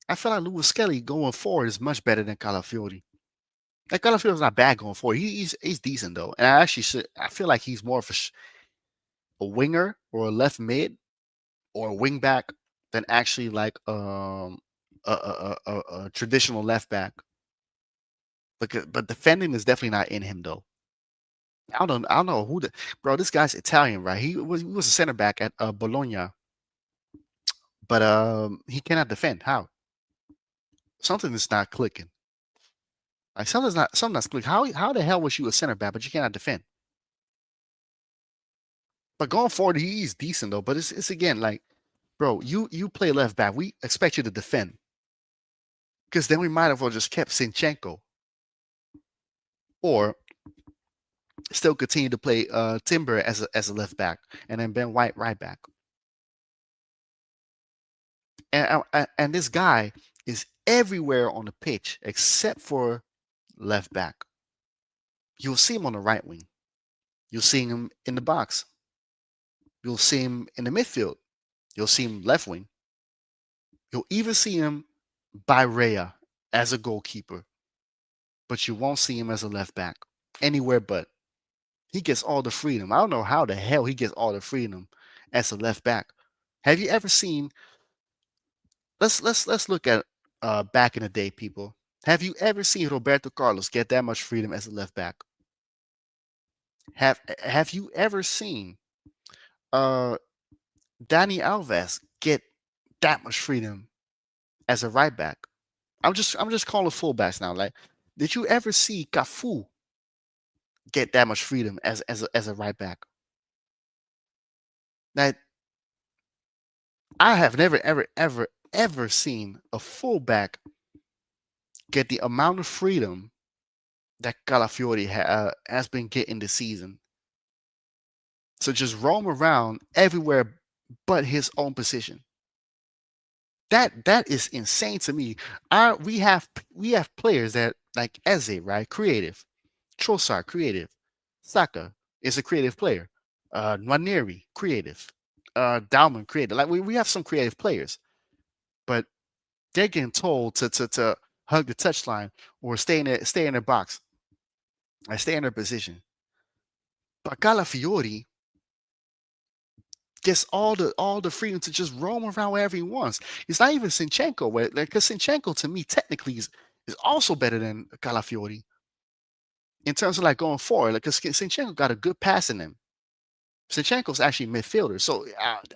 [SPEAKER 1] I feel like Lewis Skelly going forward is much better than Calafiori. Like Calafiori's not bad going forward. He's decent though, and I feel like he's more of a winger or a left mid or a wing back than actually like a traditional left back. But defending is definitely not in him though. I don't know who the bro. This guy's Italian, right? He was a center back at Bologna, but he cannot defend. How? Something is not clicking. Like something's not clicking. How the hell was you a center back but you cannot defend? But going forward, he's decent though. But it's again like, bro, you play left back. We expect you to defend because then we might have well just kept Sinchenko or still continue to play Timber as a left back and then Ben White right back. And this guy is everywhere on the pitch except for left back. You'll see him on the right wing. You'll see him in the box. You'll see him in the midfield. You'll see him left wing. You'll even see him by Rhea as a goalkeeper, but you won't see him as a left back anywhere but. He gets all the freedom. I don't know how the hell he gets all the freedom as a left back. Have you ever seen? Let's look at back in the day, people. Have you ever seen Roberto Carlos get that much freedom as a left back? Have you ever seen uh Danny Alves get that much freedom as a right back? I'm just calling fullbacks now. Like, did you ever see Cafu get that much freedom as a right back? That I have never ever seen a fullback get the amount of freedom that Calafiori has been getting this season. So just roam around everywhere but his own position. That is insane to me. We have players that like Eze, right? Creative. Trossard, creative. Saka is a creative player. Nwaneri, creative. Dalman, creative. Like we have some creative players, but they're getting told to hug the touchline or stay in their box. I stay in their position. But Calafiori gets all the freedom to just roam around wherever he wants. It's not even Sinchenko, because Sinchenko to me technically is also better than Calafiori in terms of like going forward. Like, because Sinchenko got a good pass in him. Sinchenko's actually midfielder, so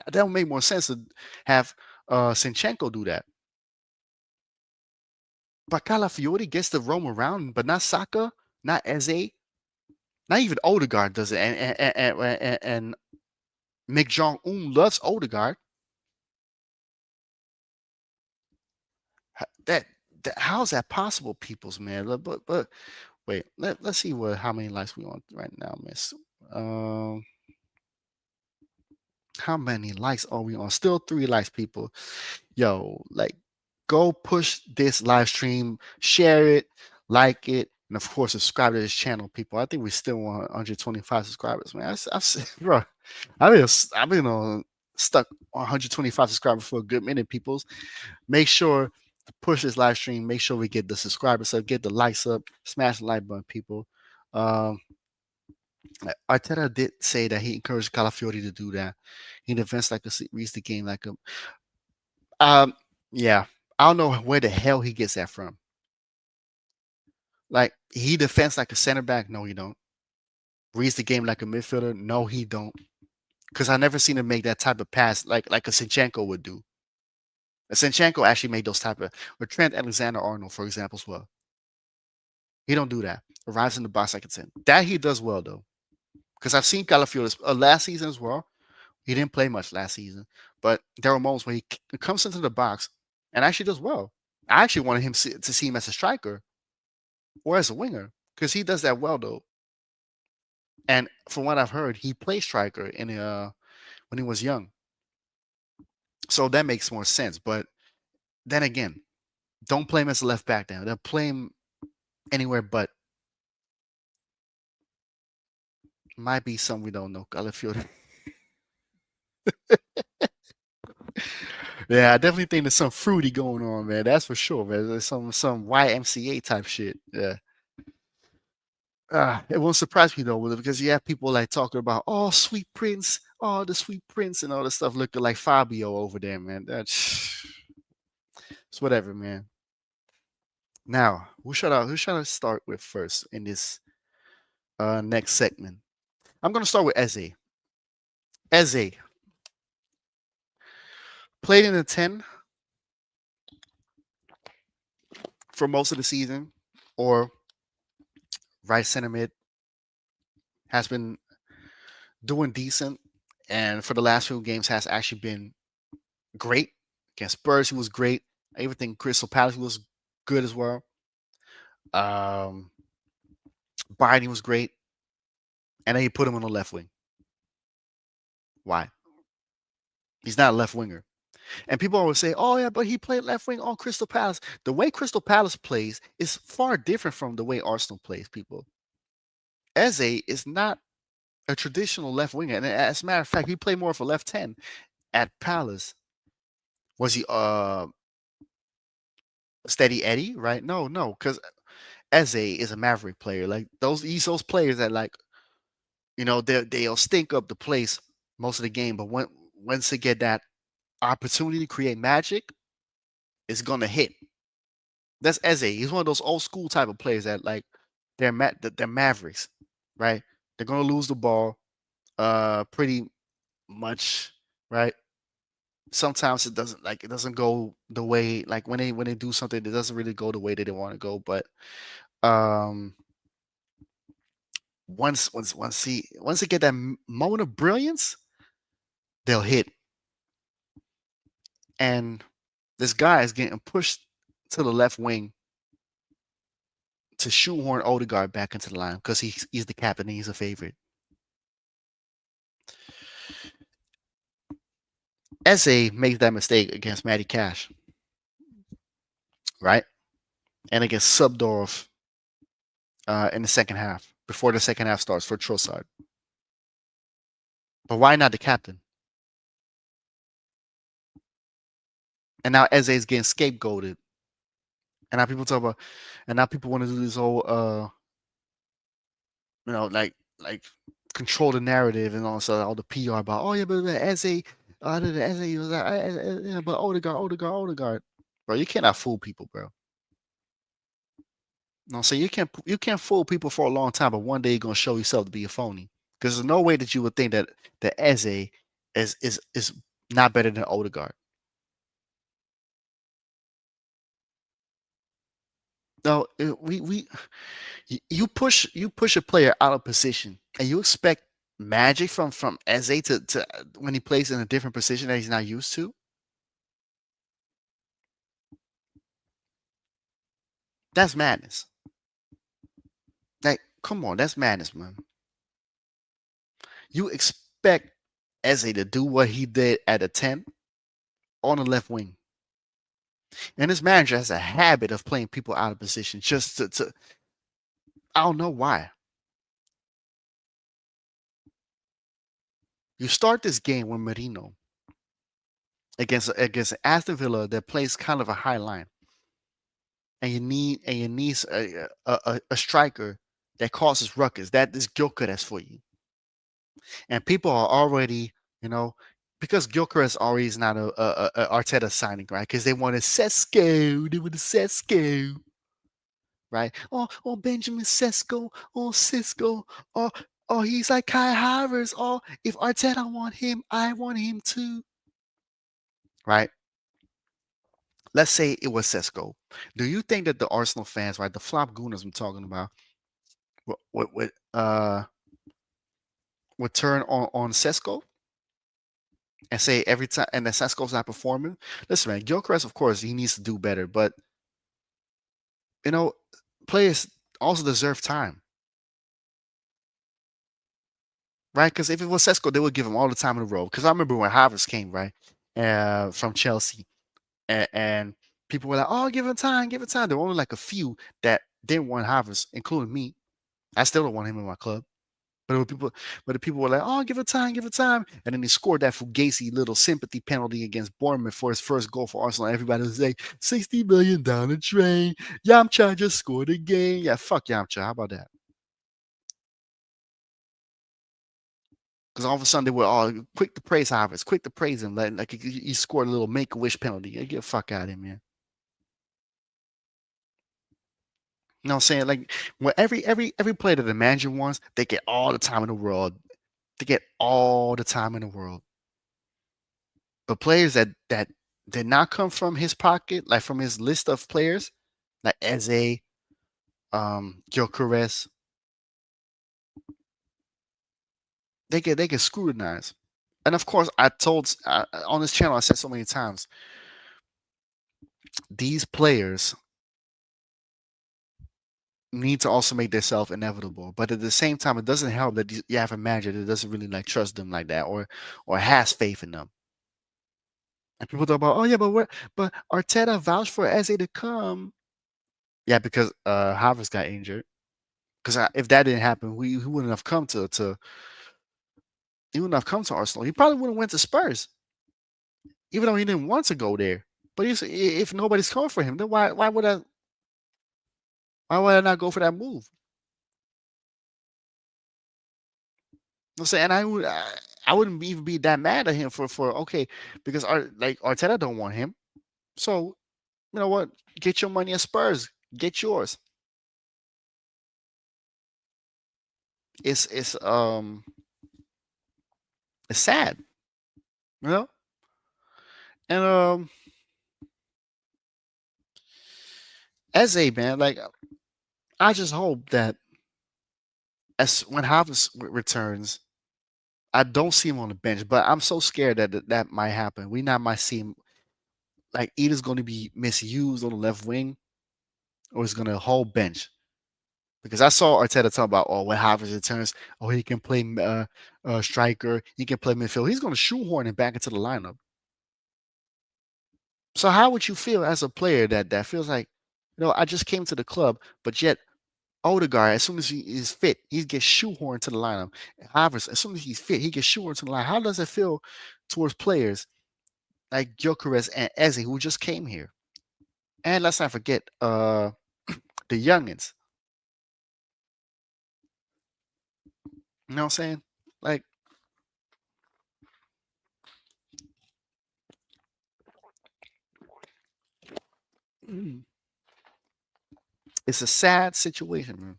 [SPEAKER 1] that would make more sense to have Sinchenko do that. But Calafiori gets to roam around, but not Saka, not Eze, not even Odegaard does it. And Mick Jong Un loves Odegaard. That, how is that possible, peoples, man? But wait, let's see how many likes we on right now, miss. Um, how many likes are we on? Still 3 likes, people. Yo, like, go push this live stream, share it, like it, and of course, subscribe to this channel, people. I think we still want 125 subscribers, man. Bro, I've been stuck on 125 subscribers for a good minute, peoples. Make sure to push this live stream. Make sure we get the subscribers up, get the likes up, smash the like button, people. Um, Arteta did say that he encouraged Calafiori to do that. He defends like reads the game like a. Yeah, I don't know where the hell he gets that from. Like, he defends like a center back. No, he don't. Reads the game like a midfielder. No, he don't. Because I never seen him make that type of pass like a Sinchenko would do. A Sinchenko actually made those type of, or Trent Alexander-Arnold, for example, as well. He don't do that. Arrives in the box like it's in. That he does well though. Because I've seen Calafiori last season as well. He didn't play much last season, but there were moments where he comes into the box and actually does well. I actually wanted him to see him as a striker or as a winger because he does that well though. And from what I've heard, he played striker when he was young, so that makes more sense. But then again, don't play him as a left back. Then they'll play him anywhere but. Might be some we don't know. Calafiori. Yeah, I definitely think there's some fruity going on, man. That's for sure, man. There's some YMCA type shit. Yeah. It won't surprise me though, because you have people like talking about, oh, Sweet Prince, oh, the Sweet Prince, and all this stuff looking like Fabio over there, man. That's it's whatever, man. Now, who should I start with first in this next segment? I'm gonna start with Eze. Eze played in the 10 for most of the season, or right center mid, has been doing decent, and for the last few games has actually been great. Against Spurs, he was great. I even think Crystal Palace was good as well. Um, Bayern, he was great, and then he put him on the left wing. Why? He's not a left winger. And people always say, "Oh yeah, but he played left wing on Crystal Palace." The way Crystal Palace plays is far different from the way Arsenal plays. People, Eze is not a traditional left winger, and as a matter of fact, he played more of a left 10 at Palace. Was he steady Eddie? Right? No, no, because Eze is a maverick player. Like he's those players that like they'll stink up the place most of the game, but once they get that opportunity to create magic, it's gonna hit. That's Eze. He's one of those old school type of players that like they're mavericks, right? They're gonna lose the ball, pretty much, right? Sometimes it doesn't go the way like when they do something, it doesn't really go the way that they want to go. But um, once they get that moment of brilliance, they'll hit. And this guy is getting pushed to the left wing to shoehorn Odegaard back into the line because he's the captain and he's a favorite. Eze makes that mistake against Matty Cash, right? And against Subdorf in the second half, before the second half starts for Trossard. But why not the captain? And now Eze is getting scapegoated. And now people talk about, and now people want to do this whole, like control the narrative and all the PR about, oh yeah, but Eze, Eze was yeah, but Odegaard. Bro, you cannot fool people, bro. No, so you can't fool people for a long time, but one day you're gonna show yourself to be a phony. Because there's no way that you would think that Eze is not better than Odegaard. No, you push a player out of position, and you expect magic from Eze to when he plays in a different position that he's not used to. That's madness. Like, come on, that's madness, man. You expect Eze to do what he did at a 10 on the left wing. And this manager has a habit of playing people out of position just to I don't know why. You start this game with Marino against Aston Villa that plays kind of a high line. And you need a striker that causes ruckus. That is Gyökeres for you. And people are already, you know, because Gyökeres already is not a Arteta signing, right? Because they wanted Sesko. They wanted Sesko. Right? Oh, Benjamin Sesko. Oh, Cisco. Oh, he's like Kai Havertz. Oh, if Arteta want him, I want him too. Right? Let's say it was Sesko. Do you think that the Arsenal fans, right, the flop gooners I'm talking about, would turn on Sesko and say every time, and that Sesko's not performing? Listen, man, Gyökeres, of course, he needs to do better, but you know, players also deserve time, right? Because if it was Sesko, they would give him all the time in a row. Because I remember when Havertz came, right, from Chelsea, and people were like, "Oh, give him time, give him time." There were only like a few that didn't want Havertz, including me. I still don't want him in my club. But the people were like, "Oh, give it time, give it time," and then he scored that fugazi little sympathy penalty against Bournemouth for his first goal for Arsenal. Everybody was like, 60 million down the drain. Yamcha just scored again. Yeah, fuck Yamcha. How about that? Because all of a sudden they were all quick to praise Havertz, quick to praise him, like he scored a little make a wish penalty. Yeah, get the fuck out of here, man. You know what I'm saying? Like when every player that the manager wants, they get all the time in the world. They get all the time in the world. But players that did not come from his pocket, like from his list of players, like Eze, Gyökeres, they get scrutinized. And of course, I told on this channel, I said so many times, these players need to also make themselves inevitable. But at the same time, it doesn't help that you have a manager that doesn't really like trust them like that or has faith in them. And people talk about, oh yeah, but Arteta vouched for Eze to come. Yeah, because Havertz got injured. Because if that didn't happen, he wouldn't have come to he wouldn't have come to Arsenal. He probably wouldn't have went to Spurs, even though he didn't want to go there. But if nobody's coming for him, then why would I not go for that move? I'm saying, and I wouldn't even be that mad at him for okay, because Arteta don't want him. So you know what? Get your money at Spurs. Get yours. It's it's sad, you know. And as a man, like I just hope that as when Havertz returns, I don't see him on the bench. But I'm so scared that might happen. We not might see him like either's going to be misused on the left wing or he's going to hold bench. Because I saw Arteta talk about, oh, when Havertz returns, oh, he can play striker, he can play midfield. He's going to shoehorn him back into the lineup. So how would you feel as a player that feels like, I just came to the club, but yet Odegaard, as soon as he is fit, he gets shoehorned to the lineup. Havertz, as soon as he's fit, he gets shoehorned to the line. How does it feel towards players like Gyökeres and Eze who just came here? And let's not forget the youngins. You know what I'm saying? Like, mm, it's a sad situation, man.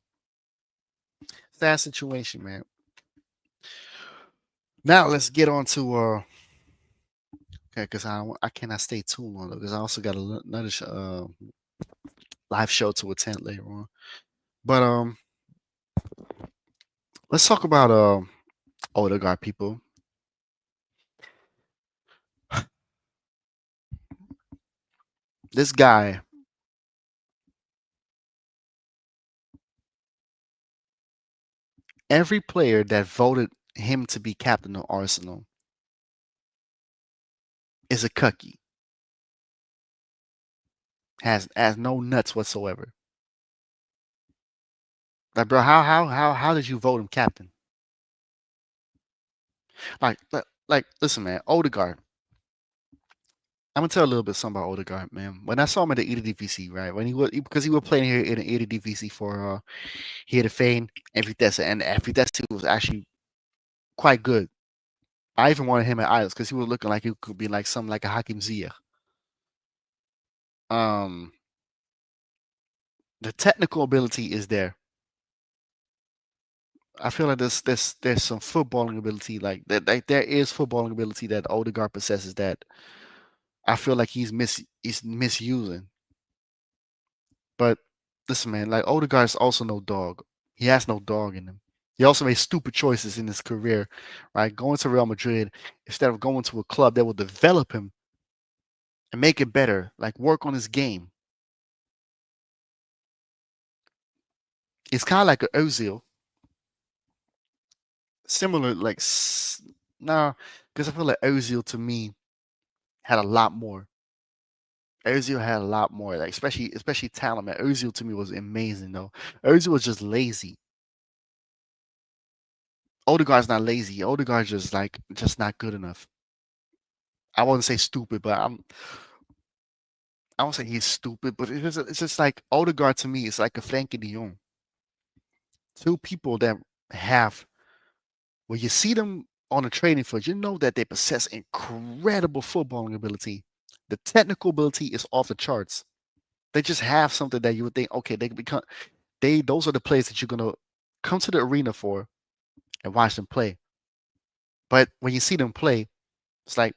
[SPEAKER 1] Sad situation, man. Now let's get on to okay, because I cannot stay too long because I also got another live show to attend later on. But let's talk about Odegaard people. This guy, every player that voted him to be captain of Arsenal is a cucky. Has no nuts whatsoever. Like, bro, how did you vote him captain? Listen, man, Odegaard. I'm gonna tell a little bit something about Odegaard, man. When I saw him at the Eredivisie, right, when because he was playing here in the Eredivisie for Heerenveen and Vitesse, and at Vitesse was actually quite good. I even wanted him at Ajax because he was looking like he could be like something like a Hakim Ziyech. Um, the technical ability is there. I feel like there's some footballing ability like that. Like there is footballing ability that Odegaard possesses that I feel like he's misusing. But listen, man, like Odegaard is also no dog. He has no dog in him. He also made stupid choices in his career, right? Going to Real Madrid instead of going to a club that will develop him and make it better, like work on his game. It's kind of like an Ozil, similar, like nah, because I feel like Ozil to me had a lot more. Ozil had a lot more, like especially talent. Man, Ozil to me was amazing though. Ozil was just lazy. Odegaard's not lazy. Odegaard's just not good enough. I wouldn't say stupid, but I won't say he's stupid, but it's just like Odegaard to me is like a Frankie de Jong. Two people that have when you see them on a training field, you know that they possess incredible footballing ability. The technical ability is off the charts. They just have something that you would think, okay, they can become those are the players that you're gonna come to the arena for and watch them play. But when you see them play, it's like,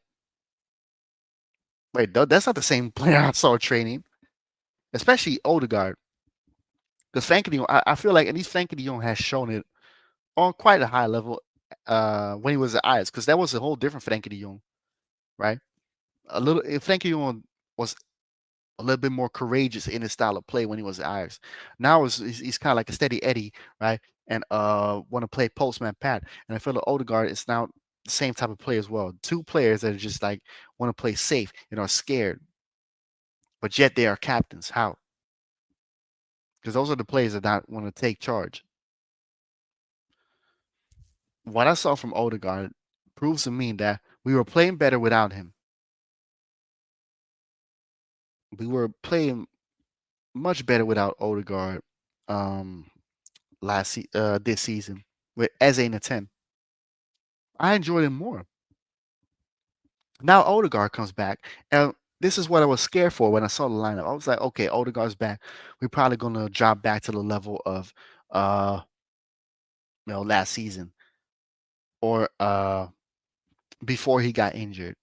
[SPEAKER 1] wait, that's not the same player I saw training, especially Odegaard. Because Frankie de Jong, I feel like at least Frankie de Jong has shown it on quite a high level when he was at Ajax, because that was a whole different Frankie de Jong, right? Frankie de Jong was a little bit more courageous in his style of play when he was at Ajax. Now he's kind of like a steady Eddie, right? And want to play postman Pat. And I feel like Odegaard is now the same type of player as well. Two players that are just like want to play safe and are scared, but yet they are captains. How? Because those are the players that not want to take charge. What I saw from Odegaard proves to me that we were playing better without him. We were playing much better without Odegaard um, this season with Eze in the 10. I enjoyed him more. Now Odegaard comes back, and this is what I was scared for when I saw the lineup. I was like, okay, Odegaard's back. We're probably gonna drop back to the level of last season or before he got injured.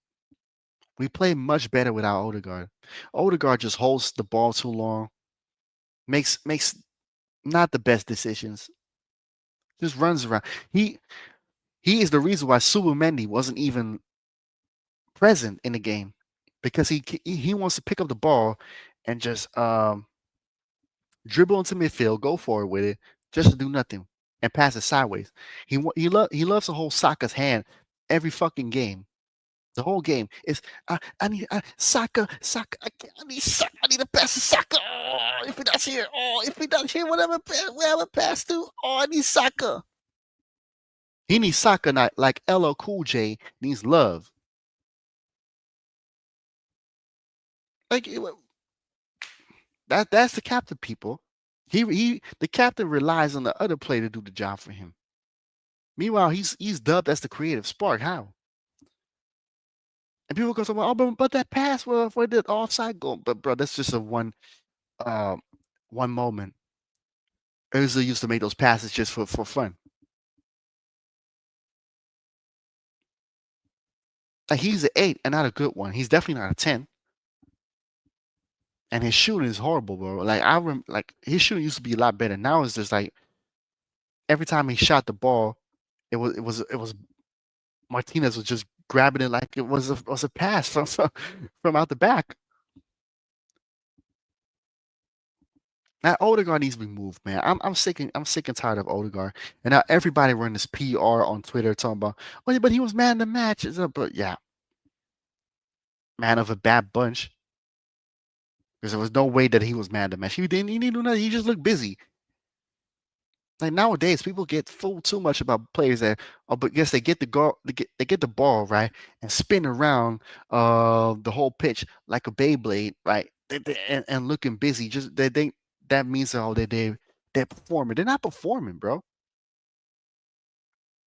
[SPEAKER 1] We play much better without Odegaard. Odegaard just holds the ball too long, makes not the best decisions, just runs around. He is the reason why Subumendi wasn't even present in the game because he wants to pick up the ball and just dribble into midfield, go forward with it, just to do nothing and pass it sideways. He loves to hold Saka's hand every fucking game. The whole game is I need Saka. I need Saka. I need a pass to Saka. Oh, if he not here, if he not here, whatever pass to. Oh, I need Saka. He needs Saka, not like LL Cool J needs love. Like that's the captain, people. The captain relies on the other player to do the job for him. Meanwhile, he's dubbed as the creative spark. How? And people go, well, oh, but that pass for the offside goal. But bro, that's just a one moment. Ozil used to make those passes just for fun. Like he's an 8 and not a good one. He's definitely not a 10. And his shooting is horrible, bro. Like like his shooting used to be a lot better. Now it's just like every time he shot the ball, it was Martinez was just grabbing it like it was a pass from out the back. Now Odegaard needs to be moved, man. I'm sick and tired of Odegaard. And now everybody running this PR on Twitter talking about, oh yeah, but he was man of the match. But yeah, man of a bad bunch. Because there was no way that he was man of the match. He didn't do nothing. He just looked busy. Like nowadays, people get fooled too much about players that, but yes, they get the they get the ball right and spin around the whole pitch like a Beyblade, right? And looking busy. Just they think that means they're performing. They're not performing, bro.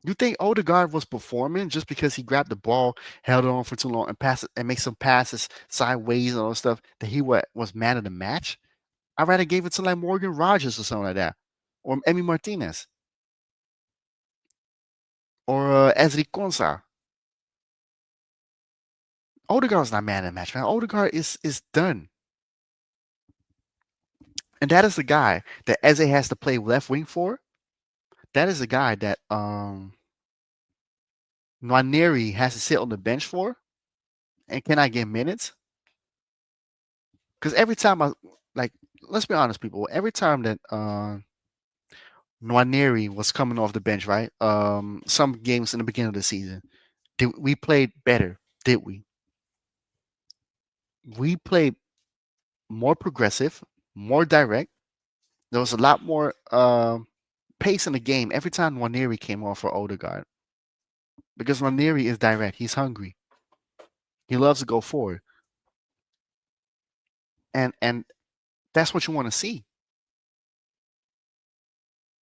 [SPEAKER 1] You think Odegaard was performing just because he grabbed the ball, held it on for too long, and passed it and make some passes sideways and all that stuff that he was man of the match? I'd rather gave it to like Morgan Rogers or something like that, or Emi Martinez, or Ezri Konsa. Odegaard's not man of the match, man. Odegaard is done. And that is the guy that Eze has to play left wing for. That is the guy that Nwaneri has to sit on the bench for and cannot get minutes. Because every time let's be honest, people, every time that Nwaneri was coming off the bench, right? Some games in the beginning of the season, we played better, did we? We played more progressive, more direct. There was a lot more pace in the game every time Nwaneri came off for Odegaard. Because Nwaneri is direct. He's hungry. He loves to go forward. And that's what you want to see.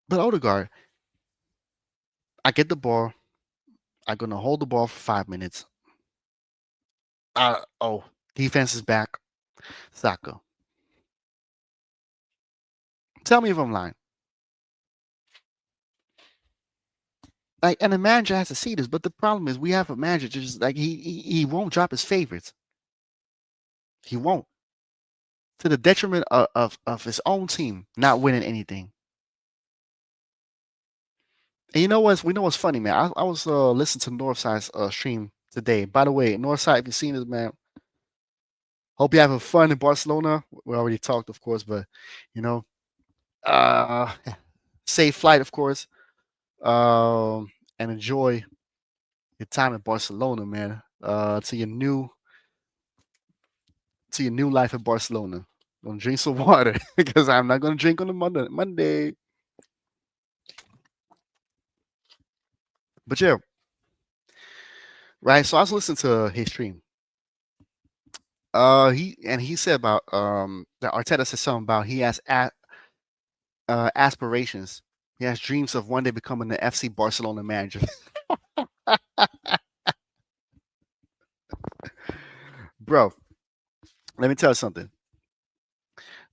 [SPEAKER 1] But Odegaard, I get the ball. I'm gonna hold the ball for 5 minutes. Defense is back. Saka. Tell me if I'm lying. Like, and the manager has to see this, but the problem is we have a manager just like he won't drop his favorites. He won't. To the detriment of his own team not winning anything. And you know what's funny, man? I was listening to Northside's stream today. By the way, Northside, if you've seen this, man, hope you're having fun in Barcelona. We already talked, of course, but you know, uh, safe flight, of course, and enjoy your time in Barcelona, man. To your new to your new life in Barcelona. Gonna drink some water because I'm not gonna drink on the Monday. But yeah, right. So I was listening to his stream. He said about that Arteta said something about he has aspirations. He has dreams of one day becoming the FC Barcelona manager. Bro, let me tell you something.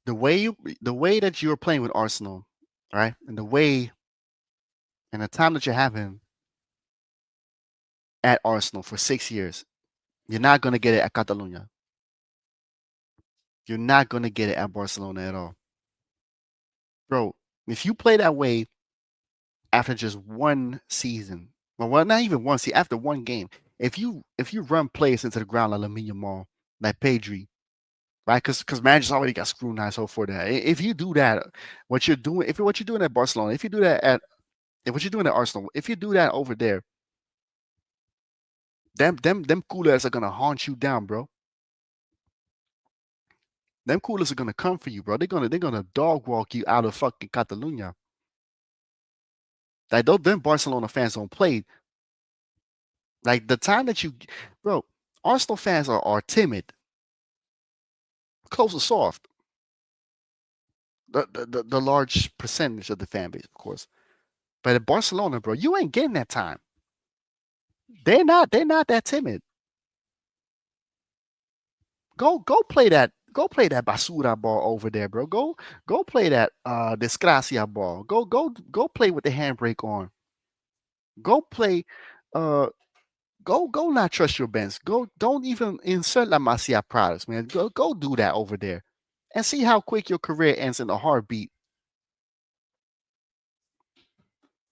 [SPEAKER 1] The way that you're playing with Arsenal, right, and the way and the time that you're having at Arsenal for 6 years, you're not gonna get it at Catalonia. You're not gonna get it at Barcelona at all, bro. If you play that way after just one season, well, not even one season, after one game, if you run players into the ground like Lamine Yamal, like Pedri, right? Because managers already got scrutinized for that. If you do that, what you're doing, if what you're doing at Barcelona, if you do that at, if what you're doing at Arsenal, if you do that over there, them coolers are gonna haunt you down, bro. Them coolers are gonna come for you, bro. They're gonna dog walk you out of fucking Catalunya. Like those them Barcelona fans don't play. Like the time that you, bro, Arsenal fans are timid, close to soft. The large percentage of the fan base, of course. But at Barcelona, bro, you ain't getting that time. They're not that timid. Go play that. Go play that basura ball over there, bro. Go play that desgracia ball. Go play with the handbrake on. Go play uh go not trust your Benz. Go don't even insert La Masia products, man. Go do that over there. And see how quick your career ends in a heartbeat.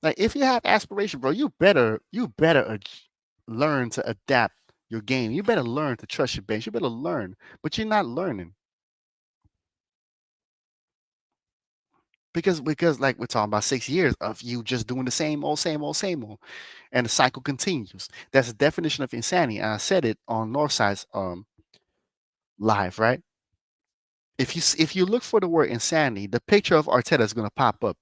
[SPEAKER 1] Like if you have aspiration, bro, you better learn to adapt your game. You better learn to trust your bench. You better learn, but you're not learning because like we're talking about 6 years of you just doing the same old, same old, same old, and the cycle continues. That's the definition of insanity. And I said it on Northside's live, right? If you look for the word insanity, the picture of Arteta is going to pop up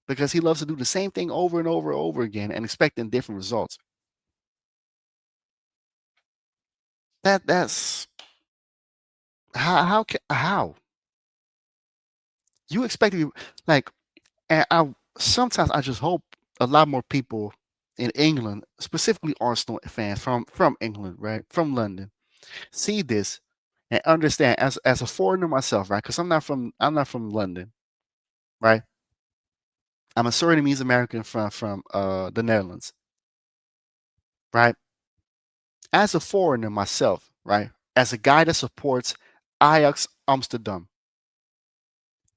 [SPEAKER 1] because he loves to do the same thing over and over and over again and expecting different results. That's how you expect to be like. And I sometimes I just hope a lot more people in England, specifically Arsenal fans from England, right, from London, see this and understand as a foreigner myself, right? Because I'm not from London, right? I'm a Surinamese American from the Netherlands, right? As a foreigner myself, right? As a guy that supports Ajax Amsterdam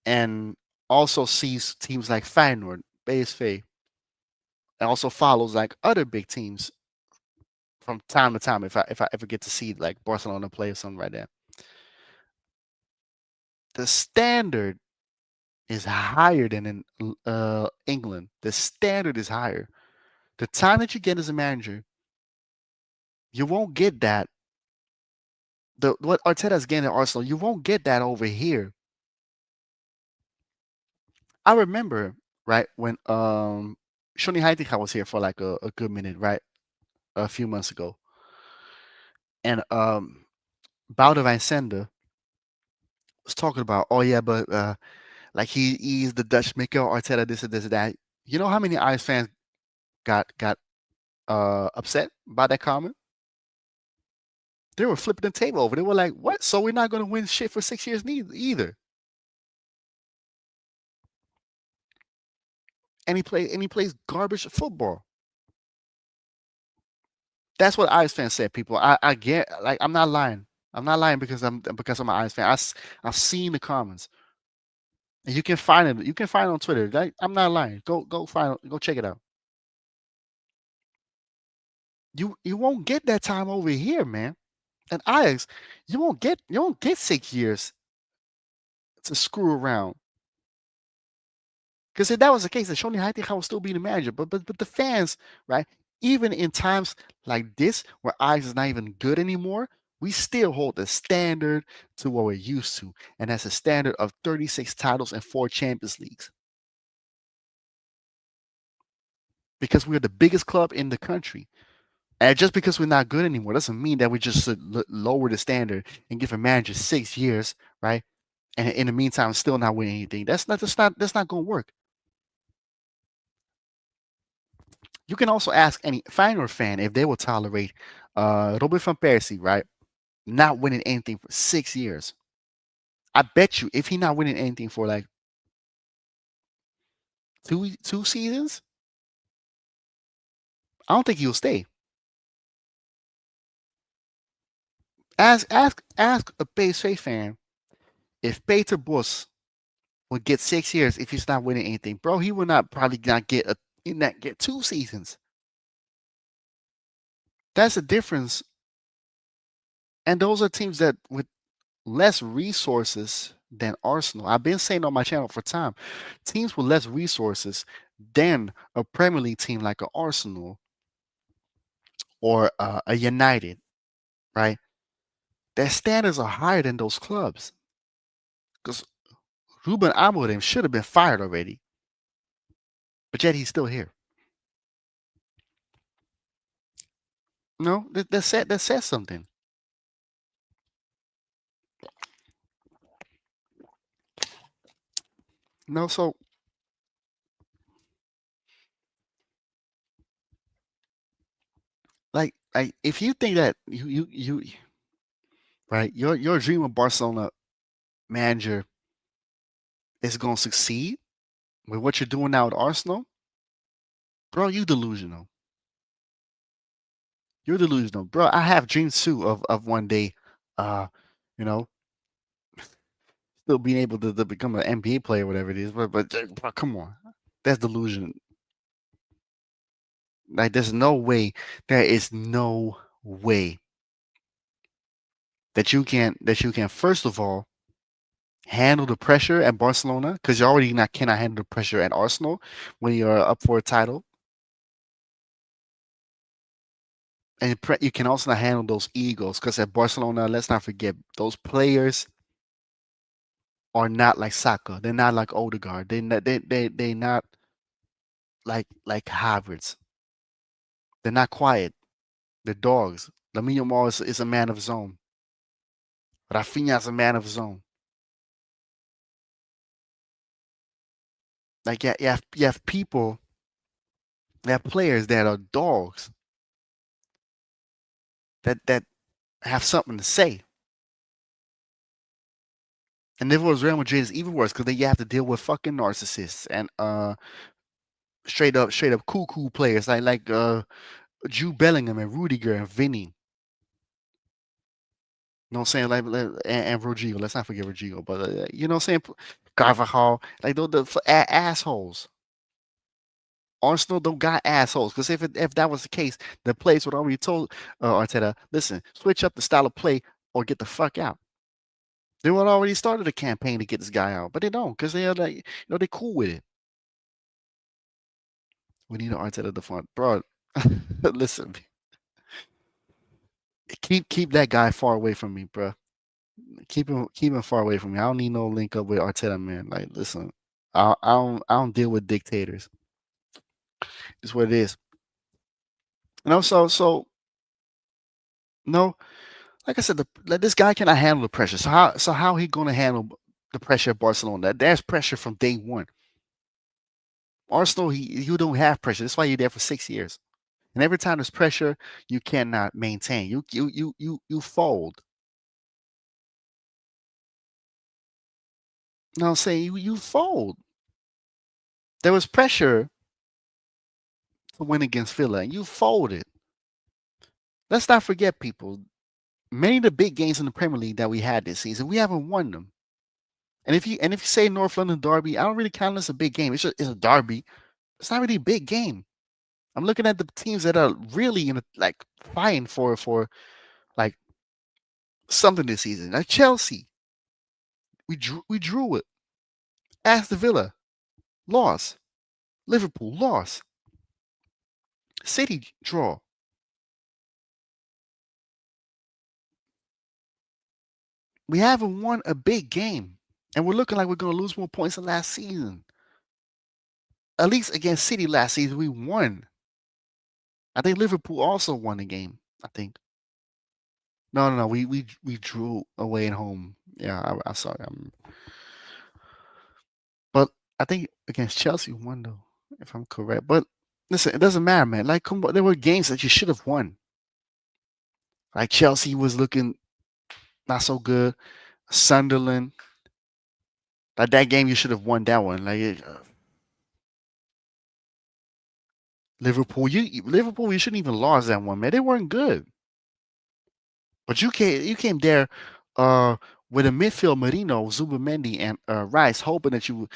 [SPEAKER 1] and also sees teams like Feyenoord, PSV, and also follows like other big teams from time to time if I ever get to see like Barcelona play or something like that. The standard is higher than in England. The standard is higher. The time that you get as a manager, you won't get that. The what Arteta's getting at Arsenal, you won't get that over here. I remember right when Shoni Heitinga was here for like a good minute, right? A few months ago. And Boudewijn Sender was talking about, oh yeah, but like he's the Dutch Mikel Arteta, this and this and that. You know how many Ajax fans got upset by that comment? They were flipping the table over. They were like, "What? So we're not going to win shit for 6 years either?" And he plays garbage football. That's what Ajax fans said. People, I get like I'm not lying. I'm not lying because I'm an Ajax fan. I've seen the comments, and you can find it. You can find it on Twitter. Like, I'm not lying. Go check it out. You won't get that time over here, man. And Ajax, you won't get 6 years to screw around. Because if that was the case, then Shoni Heitinga will still be the manager. But the fans, right? Even in times like this, where Ajax is not even good anymore, We still hold the standard to what we're used to, and that's a standard of 36 titles and 4 Champions Leagues. Because we're the biggest club in the country. And just because we're not good anymore doesn't mean that we just should lower the standard and give a manager 6 years, right? And in the meantime, still not winning anything. That's not going to work. You can also ask any fan or fan if they will tolerate Robin van Persie, right? Not winning anything for 6 years. I bet you if he's not winning anything for like two seasons, I don't think he'll stay. Ask a PSV fan if Peter Bos would get 6 years if he's not winning anything, bro. He will not probably not get 2 seasons. That's the difference. And those are teams that with less resources than Arsenal. I've been saying on my channel for time, teams with less resources than a Premier League team like an Arsenal or a United, right? Their standards are higher than those clubs. Because Ruben Amorim should have been fired already, but yet he's still here. No, that says something. No, so like if you think that you right, your dream of Barcelona manager is gonna succeed with what you're doing now at Arsenal, bro, you delusional. You're delusional, bro. I have dreams too of one day, uh, you know, still being able to become an NBA player, whatever it is. But bro, come on, that's delusion. Like, there's no way. There is no way that you can first of all handle the pressure at Barcelona because you already not cannot handle the pressure at Arsenal when you're up for a title, and you can also not handle those egos because at Barcelona, let's not forget those players are not like Saka. They're not like Odegaard. They not like hybrids. They're not quiet. They're dogs. Lamine Yamal is a man of his own. Rafinha is a man of his own. Like you have people, you have players that are dogs that have something to say. And if it was Real Madrid, it's even worse because then you have to deal with fucking narcissists and straight up cool players like Jude Bellingham and Rudiger and Vinny. You know what I'm saying? And Rodrigo. Let's not forget Rodrigo, but you know what I'm saying? Carvajal, like the assholes. Arsenal don't got assholes because if that was the case, the players would already told Arteta, listen, switch up the style of play or get the fuck out. They would already started a campaign to get this guy out, but they don't because they're like, they're cool with it. We need an Arteta at the front, bro. Listen, keep that guy far away from me, bro. Keep him far away from me. I don't need no link up with Arteta, man. Like, listen, I don't deal with dictators. It's what it is. So no, like I said, like this guy cannot handle the pressure. So how he gonna handle the pressure of Barcelona? There's pressure from day one. Arsenal, you don't have pressure. That's why you're there for 6 years. And every time there's pressure, you cannot maintain. You fold. No, I'm saying you fold. There was pressure to win against Villa, and you folded. Let's not forget, people. Many of the big games in the Premier League that we had this season, we haven't won them. And if you say North London Derby, I don't really count it as a big game. It's a derby. It's not really a big game. I'm looking at the teams that are really like fighting for like something this season. Like Chelsea, we drew it. Aston Villa lost. Liverpool lost. City draw. We haven't won a big game, and we're looking like we're going to lose more points than last season. At least against City last season, we won. I think Liverpool also won the game. I think. No, no, no. We drew away and home. Yeah, I'm sorry. But I think against Chelsea we won though, if I'm correct. But listen, it doesn't matter, man. Like, come on, there were games that you should have won. Like Chelsea was looking not so good. Sunderland, like that game, you should have won that one. Liverpool, you shouldn't even lost that one, man. They weren't good. But you came there uh with a midfield Marino, Zubamendi, and Rice, hoping that you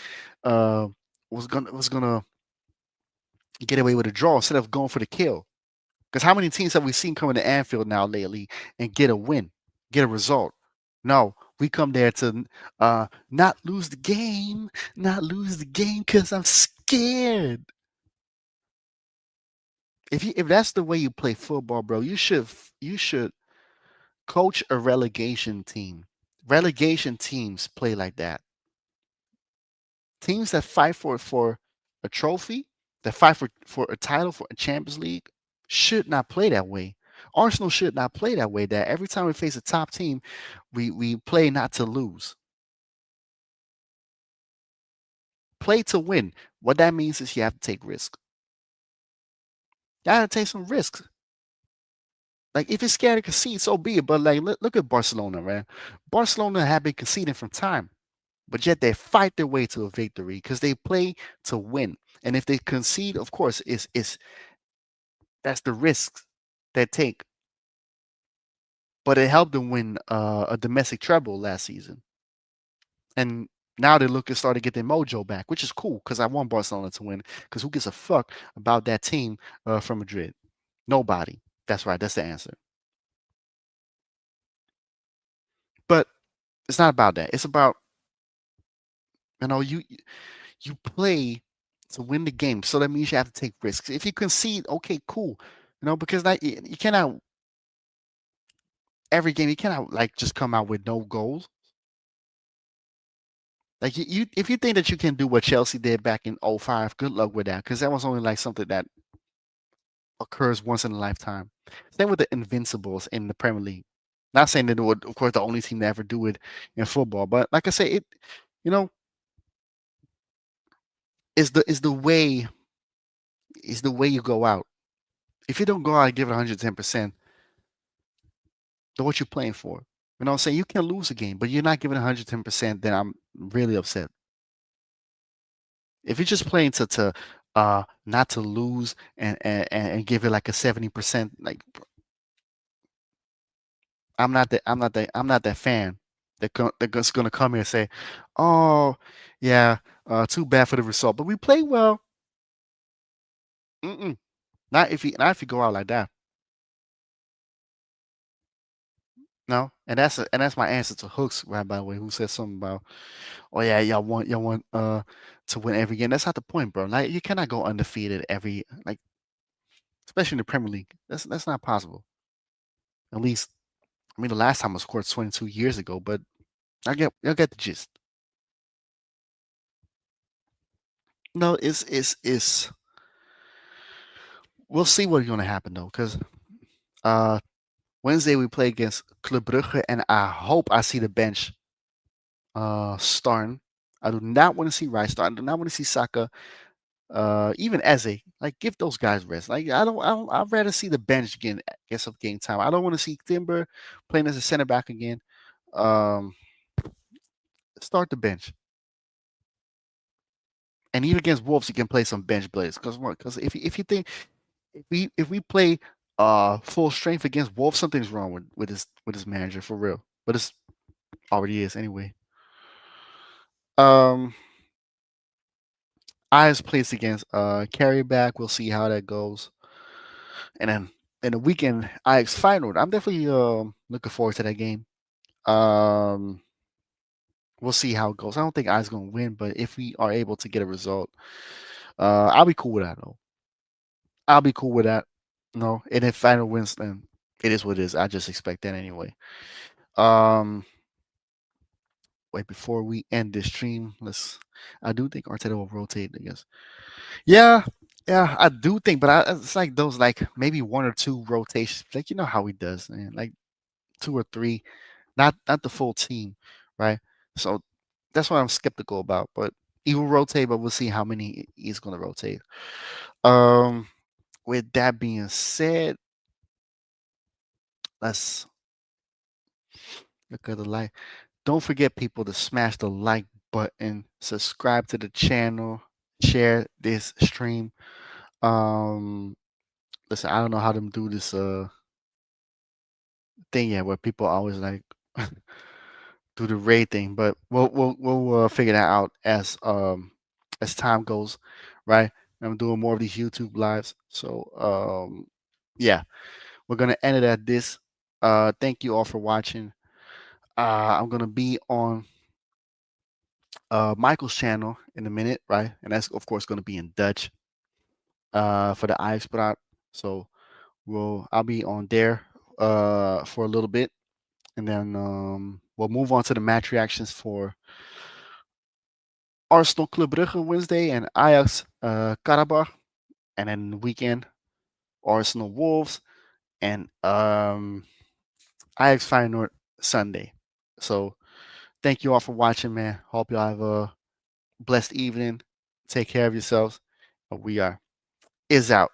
[SPEAKER 1] uh was gonna get away with a draw instead of going for the kill. Because how many teams have we seen coming to Anfield now lately and get a win, get a result? No, we come there to not lose the game, not lose the game because I'm scared. If that's the way you play football, bro, you should coach a relegation team. Relegation teams play like that. Teams that fight for a trophy, that fight for a title for a Champions League, should not play that way. Arsenal should not play that way. That every time we face a top team, we play not to lose, play to win. What that means is you have to take risks. You got to take some risks. Like if you're scared to concede, so be it. But like look at Barcelona, man. Barcelona have been conceding from time, but yet they fight their way to a victory because they play to win. And if they concede, of course, is that's the risks they take. But it helped them win a domestic treble last season, and now they're looking start to get their mojo back, which is cool because I want Barcelona to win. Because who gives a fuck about that team from Madrid? Nobody. That's right. That's the answer. But it's not about that. It's about you play to win the game, so that means you have to take risks. If you concede, okay, cool. Because like you cannot every game you cannot like just come out with no goals. Like if you think that you can do what Chelsea did back in '05, good luck with that, because that was only like something that occurs once in a lifetime. Same with the Invincibles in the Premier League. Not saying that they were, of course, the only team to ever do it in football, but like I say, you know, is the way you go out. If you don't go out and give it 110%, then what you playing for? You know what I'm saying? You can lose a game, but you're not giving 110%, then I'm really upset. If you're just playing to not to lose and give it like a 70%, like I'm not that fan that's gonna come here and say, "Oh, yeah, too bad for the result." But we play well. Mm-mm. Not if you go out like that. No, and that's my answer to Hooks, right? By the way, who said something about, "Oh yeah, y'all want to win every game." That's not the point, bro. Like you cannot go undefeated every like, especially in the Premier League. That's not possible. At least, I mean, the last time I scored 22 years ago, but I get the gist. No, it's we'll see what's gonna happen though, because uh Wednesday we play against Club Brugge, and I hope I see the bench starting. I do not want to see Rice start. I do not want to see Saka, even Eze. Like give those guys rest. Like I don't I'd rather see the bench get some game time. I don't want to see Timber playing as a center back again. Um, Start the bench. And even against Wolves, you can play some bench players. Because what? Because if you think if we play full strength against Wolves, something's wrong with his manager for real. But it's already is anyway. Um, Eyes placed against Carryback. We'll see how that goes. And then in the weekend, Ajax final. I'm definitely looking forward to that game. Um, we'll see how it goes. I don't think Ajax gonna win, but if we are able to get a result, I'll be cool with that though. I'll be cool with that. No, and if final wins, then it is what it is. I just expect that anyway. Um, Wait, before we end this stream, let's. I do think Arteta will rotate. I guess. Yeah, yeah, I do think, but it's like those like maybe one or two rotations. Like you know how he does, man. Like two or three, not the full team, right? So that's what I'm skeptical about. But he will rotate, but we'll see how many he's going to rotate. Um, with that being said, let's look at the like. Don't forget, people, to smash the like button, subscribe to the channel, share this stream. Um, listen, I don't know how to do this thing yet, where people always like do the raid thing, but we'll figure that out as time goes, right? I'm doing more of these YouTube lives, so yeah, we're gonna end it at this. Thank you all for watching. I'm gonna be on Michael's channel in a minute, right? And that's of course gonna be in Dutch for the Ijspraat. So I'll be on there for a little bit, and then we'll move on to the match reactions for Arsenal Club Brugge Wednesday and Ajax Karabakh, and then weekend Arsenal Wolves and Ajax Feyenoord Sunday. So thank you all for watching, man. Hope y'all have a blessed evening. Take care of yourselves. We are is out.